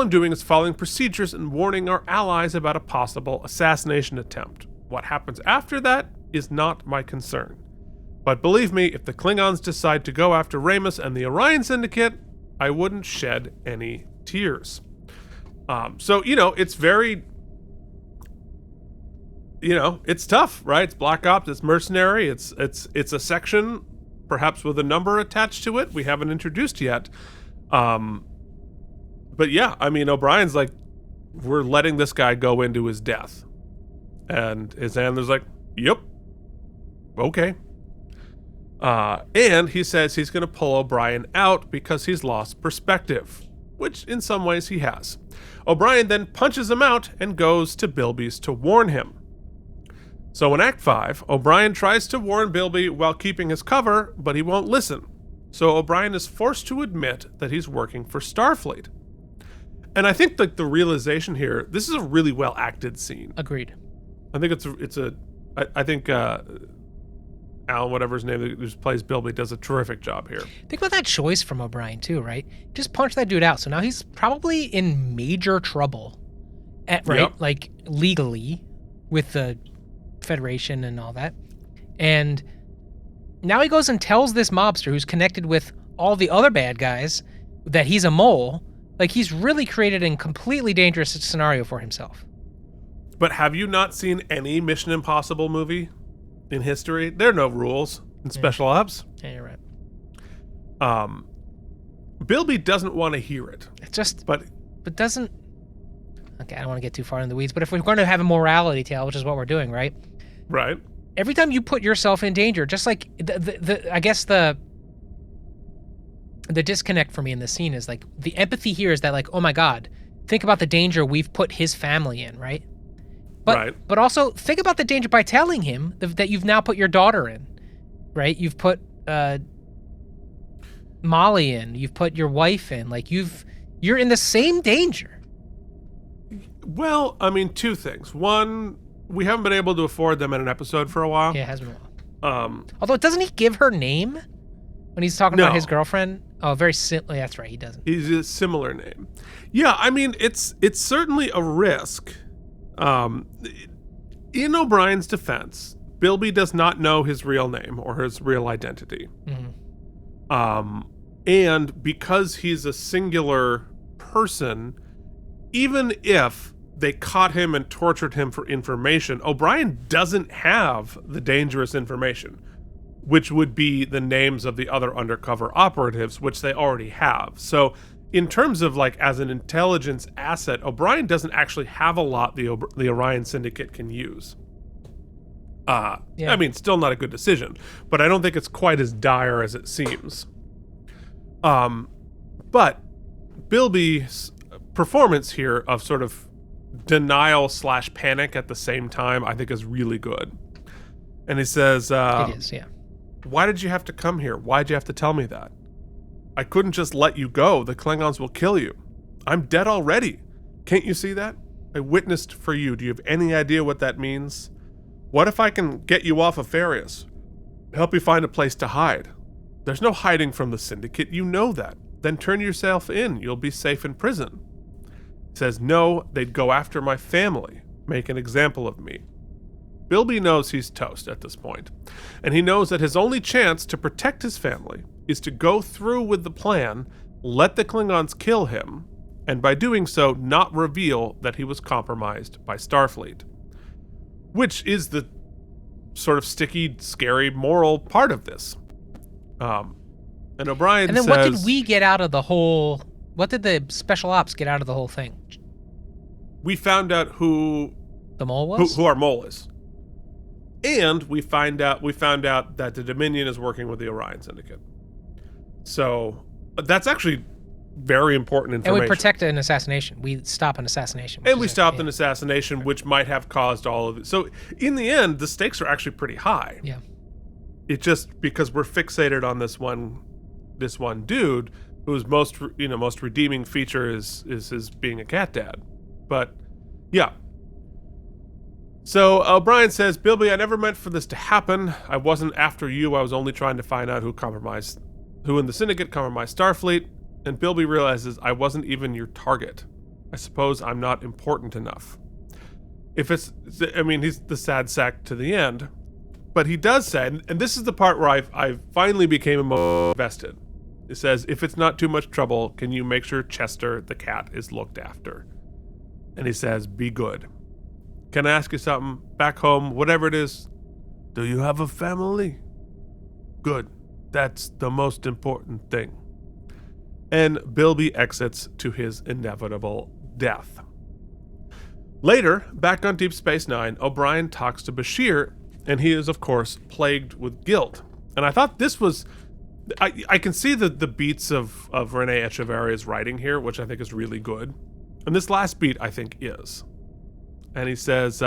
doing is following procedures and warning our allies about a possible assassination attempt. What happens after that is not my concern. But believe me, if the Klingons decide to go after Ramus and the Orion Syndicate, I wouldn't shed any tears. So, it's very... it's tough, right? It's Black Ops, it's mercenary, it's a section, perhaps with a number attached to it we haven't introduced yet. But yeah, O'Brien's like, we're letting this guy go into his death. And his handler's like, yep, okay. And he says he's going to pull O'Brien out because he's lost perspective, which in some ways he has. O'Brien then punches him out and goes to Bilby's to warn him. So in Act 5, O'Brien tries to warn Bilby while keeping his cover, but he won't listen. So O'Brien is forced to admit that he's working for Starfleet. And I think that the realization here, this is a really well acted scene. Agreed. I think I think Alan, whatever his name, who plays Bilby, does a terrific job here. Think about that choice from O'Brien too, right? Just punch that dude out. So now he's probably in major trouble, right? Yep. Like legally, with the Federation and all that. And now he goes and tells this mobster who's connected with all the other bad guys that he's a mole. Like, he's really created a completely dangerous scenario for himself. But have you not seen any Mission Impossible movie in history? There are no rules in special ops. Yeah, you're right. Bilby doesn't want to hear it. It's just... But doesn't... Okay, I don't want to get too far in the weeds, but if we're going to have a morality tale, which is what we're doing, right? Right. Every time you put yourself in danger, just like I guess the disconnect for me in this scene is like the empathy here is that like, oh my God, think about the danger we've put his family in, right? But also think about the danger by telling him that you've now put your daughter in, right? You've put Molly in, you've put your wife in, like you're in the same danger. Well, two things. One, we haven't been able to afford them in an episode for a while. Yeah, it has been a while. Although, doesn't he give her name when he's talking about his girlfriend? Oh, very simply. That's right, he doesn't. He's a similar name. Yeah, it's certainly a risk. In O'Brien's defense, Bilby does not know his real name or his real identity. Mm-hmm. And because he's a singular person, even if they caught him and tortured him for information, O'Brien doesn't have the dangerous information, which would be the names of the other undercover operatives, which they already have. So in terms of like as an intelligence asset, O'Brien doesn't actually have a lot the Orion Syndicate can use. Still not a good decision, but I don't think it's quite as dire as it seems. But Bilby's performance here of sort of denial/panic at the same time, I think is really good. And he says, it is, yeah. Why did you have to come here? Why'd you have to tell me that? I couldn't just let you go. The Klingons will kill you. I'm dead already. Can't you see that? I witnessed for you. Do you have any idea what that means? What if I can get you off of Farius? Help you find a place to hide. There's no hiding from the Syndicate. You know that. Then turn yourself in. You'll be safe in prison. He says, no, they'd go after my family. Make an example of me. Bilby knows he's toast at this point, and he knows that his only chance to protect his family is to go through with the plan, let the Klingons kill him, and by doing so, not reveal that he was compromised by Starfleet. Which is the sort of sticky, scary, moral part of this. And O'Brien says... And then what did we get out of the whole... What did the special ops get out of the whole thing? We found out who... The mole was? Who our mole is. And we found out that the Dominion is working with the Orion Syndicate. So that's actually very important information. And we protect an assassination. We stop an assassination. And we stopped an assassination, which might have caused all of it. So in the end, the stakes are actually pretty high. Yeah. It's just because we're fixated on this one dude whose most redeeming feature is his being a cat dad. But yeah. So O'Brien says, Bilby, I never meant for this to happen. I wasn't after you. I was only trying to find out who in the Syndicate compromised Starfleet. And Bilby realizes I wasn't even your target. I suppose I'm not important enough. He's the sad sack to the end. But he does say, and this is the part where I finally became invested. He says, if it's not too much trouble, can you make sure Chester, the cat, is looked after? And he says, be good. Can I ask you something? Back home, whatever it is, do you have a family? Good. That's the most important thing. And Bilby exits to his inevitable death. Later, back on Deep Space Nine, O'Brien talks to Bashir, and he is, of course, plagued with guilt. And I thought this was... I can see the beats of Renee Echeverria's writing here, which I think is really good. And this last beat, I think, is. And he says,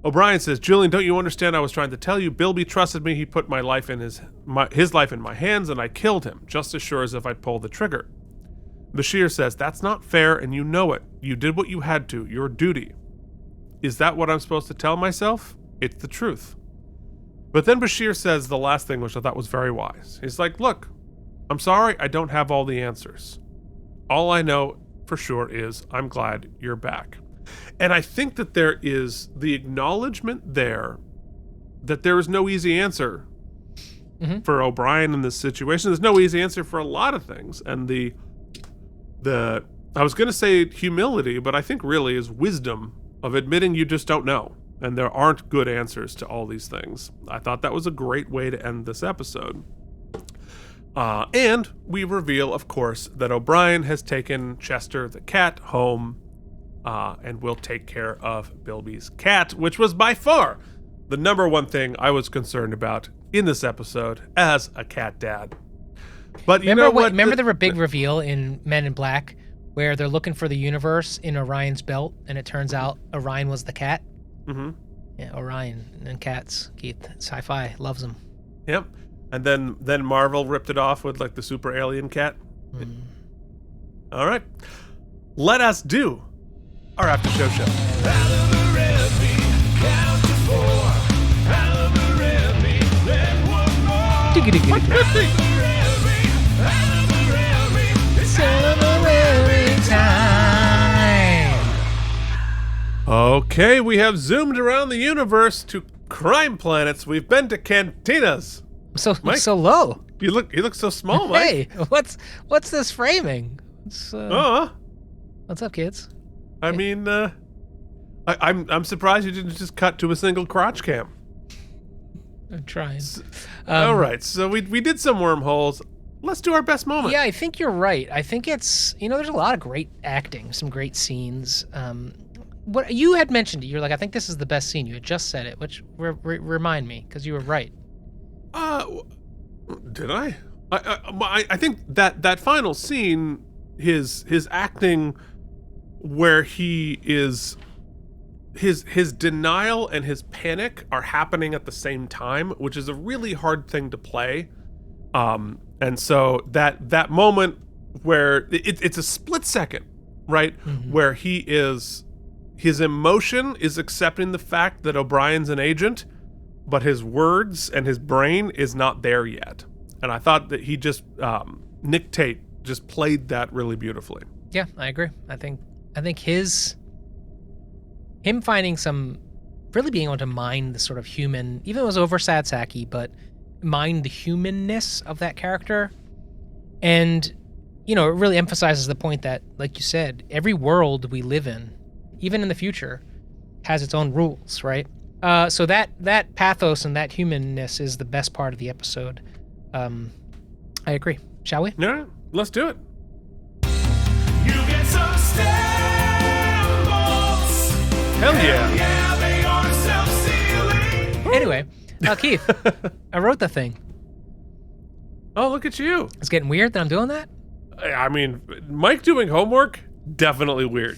O'Brien says, Julian, don't you understand? I was trying to tell you. Bilby trusted me. He put my life in his life in my hands, and I killed him, just as sure as if I'd pulled the trigger. Bashir says, that's not fair, and you know it. You did what you had to, your duty. Is that what I'm supposed to tell myself? It's the truth. But then Bashir says the last thing, which I thought was very wise. He's like, look, I'm sorry I don't have all the answers. All I know for sure is I'm glad you're back. And I think that there is the acknowledgement there that there is no easy answer for O'Brien in this situation. There's no easy answer for a lot of things. And the I was going to say humility, but I think really is wisdom of admitting you just don't know. And there aren't good answers to all these things. I thought that was a great way to end this episode. And we reveal, of course, that O'Brien has taken Chester the cat home and will take care of Bilby's cat, which was by far the number one thing I was concerned about in this episode as a cat dad. But remember the big reveal in Men in Black where they're looking for the universe in Orion's belt, and it turns out Orion was the cat? Mm-hmm. Yeah, Orion and cats, Keith. Sci-fi loves them. Yep. And then Marvel ripped it off with like the super alien cat. All right. Let us do our after show. Okay, we have zoomed around the universe to crime planets. We've been to cantinas. Mike, so low. You look so small, Mike. Hey, what's this framing? What's up, kids? I mean, I'm surprised you didn't just cut to a single crotch cam. I'm trying. All right, so we did some wormholes. Let's do our best moment. Yeah, I think you're right. I think it's, there's a lot of great acting, some great scenes. What you had mentioned, you're like, I think this is the best scene. You had just said it, which remind me, because you were right. Did I? I think that final scene, his acting, where he is, his denial and his panic are happening at the same time, which is a really hard thing to play. And so that moment where it's a split second, right, where his emotion is accepting the fact that O'Brien's an agent, but his words and his brain is not there yet. And I thought that he just, Nick Tate just played that really beautifully. Yeah, I agree. I think him finding really being able to mine the sort of human, even though it was over Sadsaki, but mine the humanness of that character. And, it really emphasizes the point that, like you said, every world we live in, even in the future, has its own rules, right? So that pathos and that humanness is the best part of the episode. I agree. Shall we? Yeah, let's do it. You get some stamps. Hell yeah. Yeah, they are self-sealing. Anyway, Keith, I wrote the thing. Oh, look at you. It's getting weird that I'm doing that? I mean, Mike doing homework, definitely weird.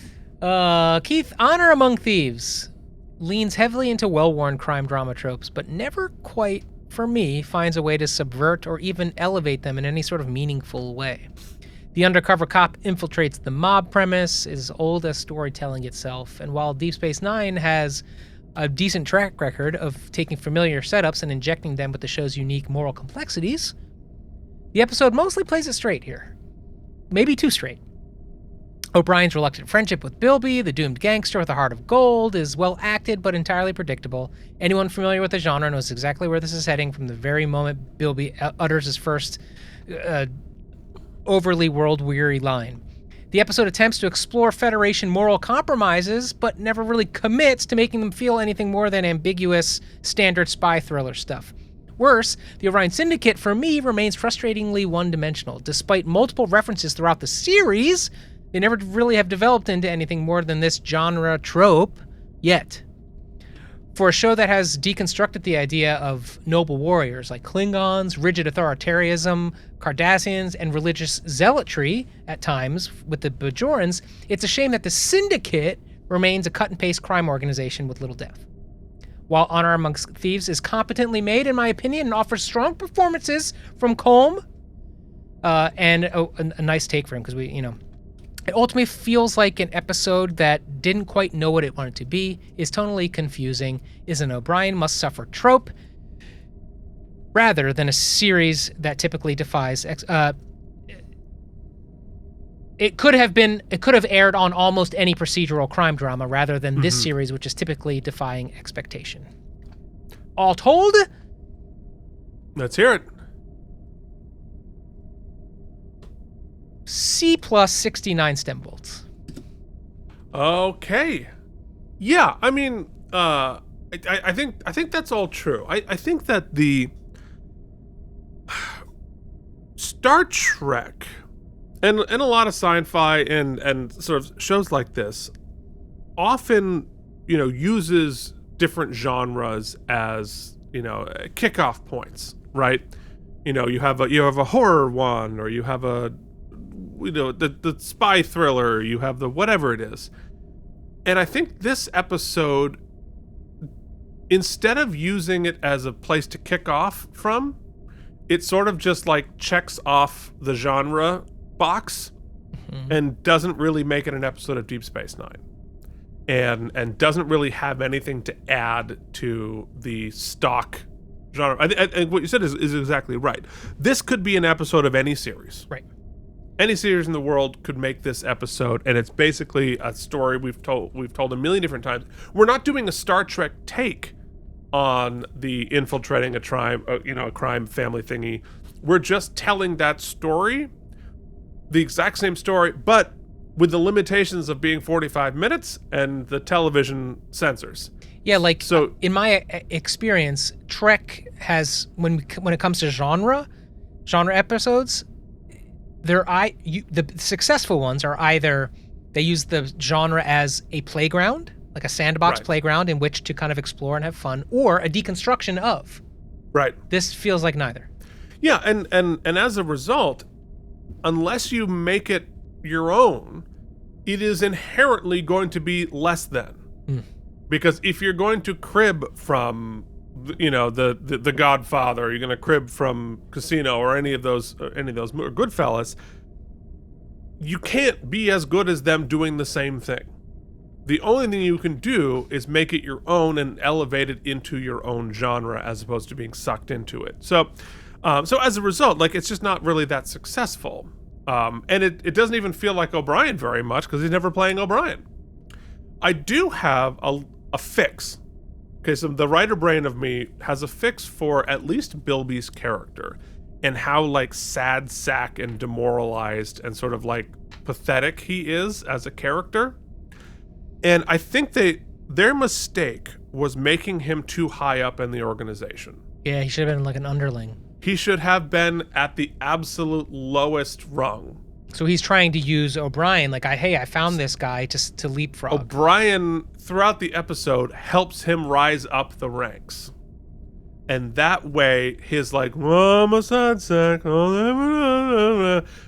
Keith, Honor Among Thieves leans heavily into well-worn crime drama tropes, but never quite, for me, finds a way to subvert or even elevate them in any sort of meaningful way. The undercover cop infiltrates the mob premise, is old as storytelling itself, and while Deep Space Nine has a decent track record of taking familiar setups and injecting them with the show's unique moral complexities, the episode mostly plays it straight here. Maybe too straight. O'Brien's reluctant friendship with Bilby, the doomed gangster with a heart of gold, is well acted but entirely predictable. Anyone familiar with the genre knows exactly where this is heading from the very moment Bilby utters his first overly world-weary line. The episode attempts to explore Federation moral compromises, but never really commits to making them feel anything more than ambiguous, standard spy thriller stuff. Worse, the Orion Syndicate, for me, remains frustratingly one-dimensional. Despite multiple references throughout the series, they never really have developed into anything more than this genre trope yet. For a show that has deconstructed the idea of noble warriors like Klingons, rigid authoritarianism, Cardassians, and religious zealotry at times with the Bajorans, it's a shame that the Syndicate remains a cut-and-paste crime organization with little depth. While Honor Amongst Thieves is competently made, in my opinion, and offers strong performances from Colm, and a nice take for him, because it ultimately feels like an episode that didn't quite know what it wanted to be, is tonally confusing, is an O'Brien must suffer trope, rather than a series that typically defies. It could have aired on almost any procedural crime drama rather than this series, which is typically defying expectation. All told, Let's hear it. C plus 69 stem volts. Okay. Yeah, I mean, I think that's all true. I think that the Star Trek and a lot of sci-fi and sort of shows like this often, uses different genres as, kickoff points, right? You have a horror one, or you have the spy thriller, you have the whatever it is. And I think this episode, instead of using it as a place to kick off from, it sort of just like checks off the genre box and doesn't really make it an episode of Deep Space Nine. And doesn't really have anything to add to the stock genre. I think what you said is exactly right. This could be an episode of any series. Right. Any series in the world could make this episode, and it's basically a story we've told a million different times. We're not doing a Star Trek take on the infiltrating a crime family thingy. We're just telling that story, the exact same story, but with the limitations of being 45 minutes and the television censors. Yeah, in my experience, Trek has, when it comes to genre episodes, the successful ones are either they use the genre as a playground, like a sandbox playground in which to kind of explore and have fun, or a deconstruction of. Right. This feels like neither. Yeah, and as a result, unless you make it your own, it is inherently going to be less than. Because if you're going to crib from the Godfather, you're going to crib from Casino or any of those or Goodfellas, you can't be as good as them doing the same thing. The only thing you can do is make it your own and elevate it into your own genre as opposed to being sucked into it. So as a result, it's just not really that successful. And it doesn't even feel like O'Brien very much because he's never playing O'Brien. I do have a fix. Okay, so the writer brain of me has a fix for at least Bilby's character and how sad sack and demoralized and sort of pathetic he is as a character. And I think their mistake was making him too high up in the organization. Yeah, he should have been like an underling. He should have been at the absolute lowest rung. So he's trying to use O'Brien, I found this guy to leapfrog. O'Brien, throughout the episode, helps him rise up the ranks. And that way, his I'm a sad sack,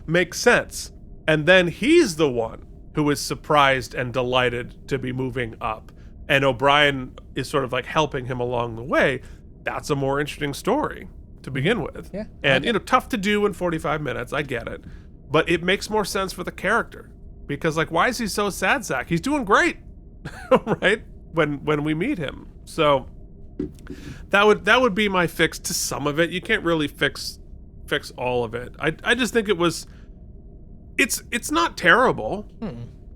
makes sense. And then he's the one who is surprised and delighted to be moving up. And O'Brien is sort of helping him along the way. That's a more interesting story to begin with. Yeah. And, tough to do in 45 minutes, I get it. But it makes more sense for the character. Because, why is he so sad sack? He's doing great, right? when we meet him. So that would be my fix to some of it. You can't really fix all of it. I just think it's not terrible.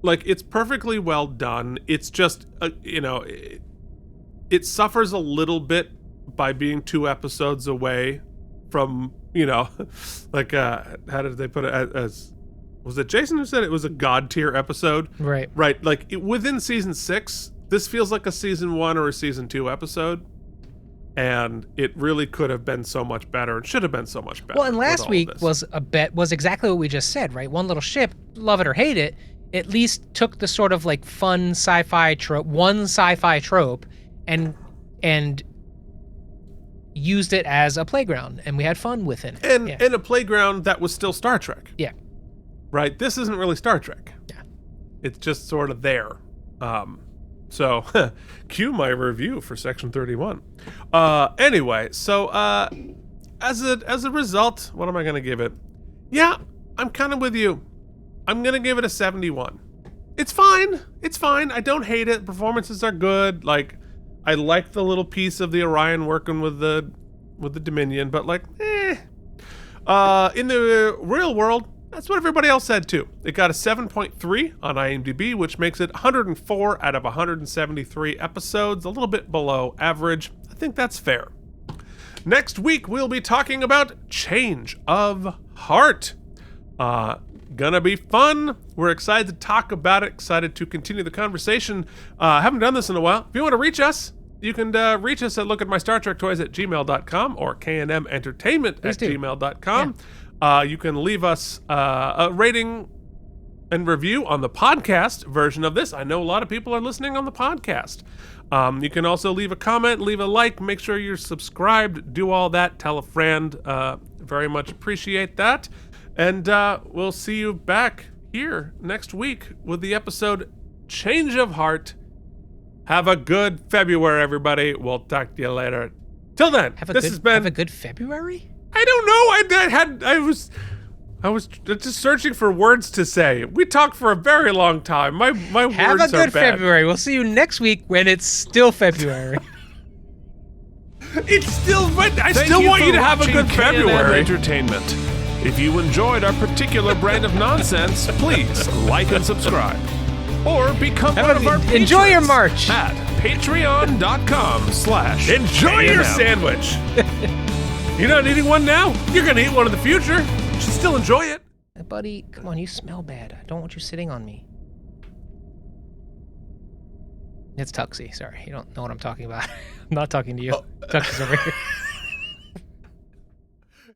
Like, it's perfectly well done. It's just it suffers a little bit by being 2 episodes away from, like, how did they put it, as was it Jason who said it was a god tier episode? Right. Like, within season 6, this feels like a season 1 or a season 2 episode, and it really could have been so much better. It should have been so much better. Well, and last week was was exactly what we just said, right? One little ship, love it or hate it, at least took the sort of like fun sci-fi trope, and used it as a playground, and we had fun with it. and a playground that was still Star Trek. Yeah. Right? This isn't really Star Trek. Yeah. It's just sort of there. So, cue my review for Section 31. Anyway, so as a result, what am I going to give it? Yeah, I'm kind of with you. I'm going to give it a 71. It's fine. It's fine. I don't hate it. Performances are good. Like, I like the little piece of the Orion working with the Dominion, but like, in the real world, that's what everybody else said too. It got a 7.3 on IMDb, which makes it 104 out of 173 episodes, a little bit below average. I think that's fair. Next week, we'll be talking about Change of Heart. Gonna be fun. We're excited to talk about it, excited to continue the conversation. Haven't done this in a while. If you want to reach us, you can reach us at lookatmystartrektoys@gmail.com or knmentertainment@gmail.com. You can leave us a rating and review on the podcast version of this. I know a lot of people are listening on the podcast. You can also leave a comment, leave a like, make sure you're subscribed, do all that, tell a friend. Very much appreciate that. And we'll see you back here next week with the episode Change of Heart. Have a good February, everybody. We'll talk to you later. Till then, Have a good February? I don't know. I was just searching for words to say. We talked for a very long time. My words Have a are good bad. February. We'll see you next week when it's still February. It's still, but I Thank still want for you to have a watching good K&M February. Entertainment. If you enjoyed our particular brand of nonsense, please like and subscribe. Or become one of our Enjoy your patrons March. at patreon.com/ Enjoy your K&M. sandwich. You're not eating one now? You're going to eat one in the future. You should still enjoy it. Buddy, come on, you smell bad. I don't want you sitting on me. It's Tuxie, sorry. You don't know what I'm talking about. I'm not talking to you. Tuxie's over here.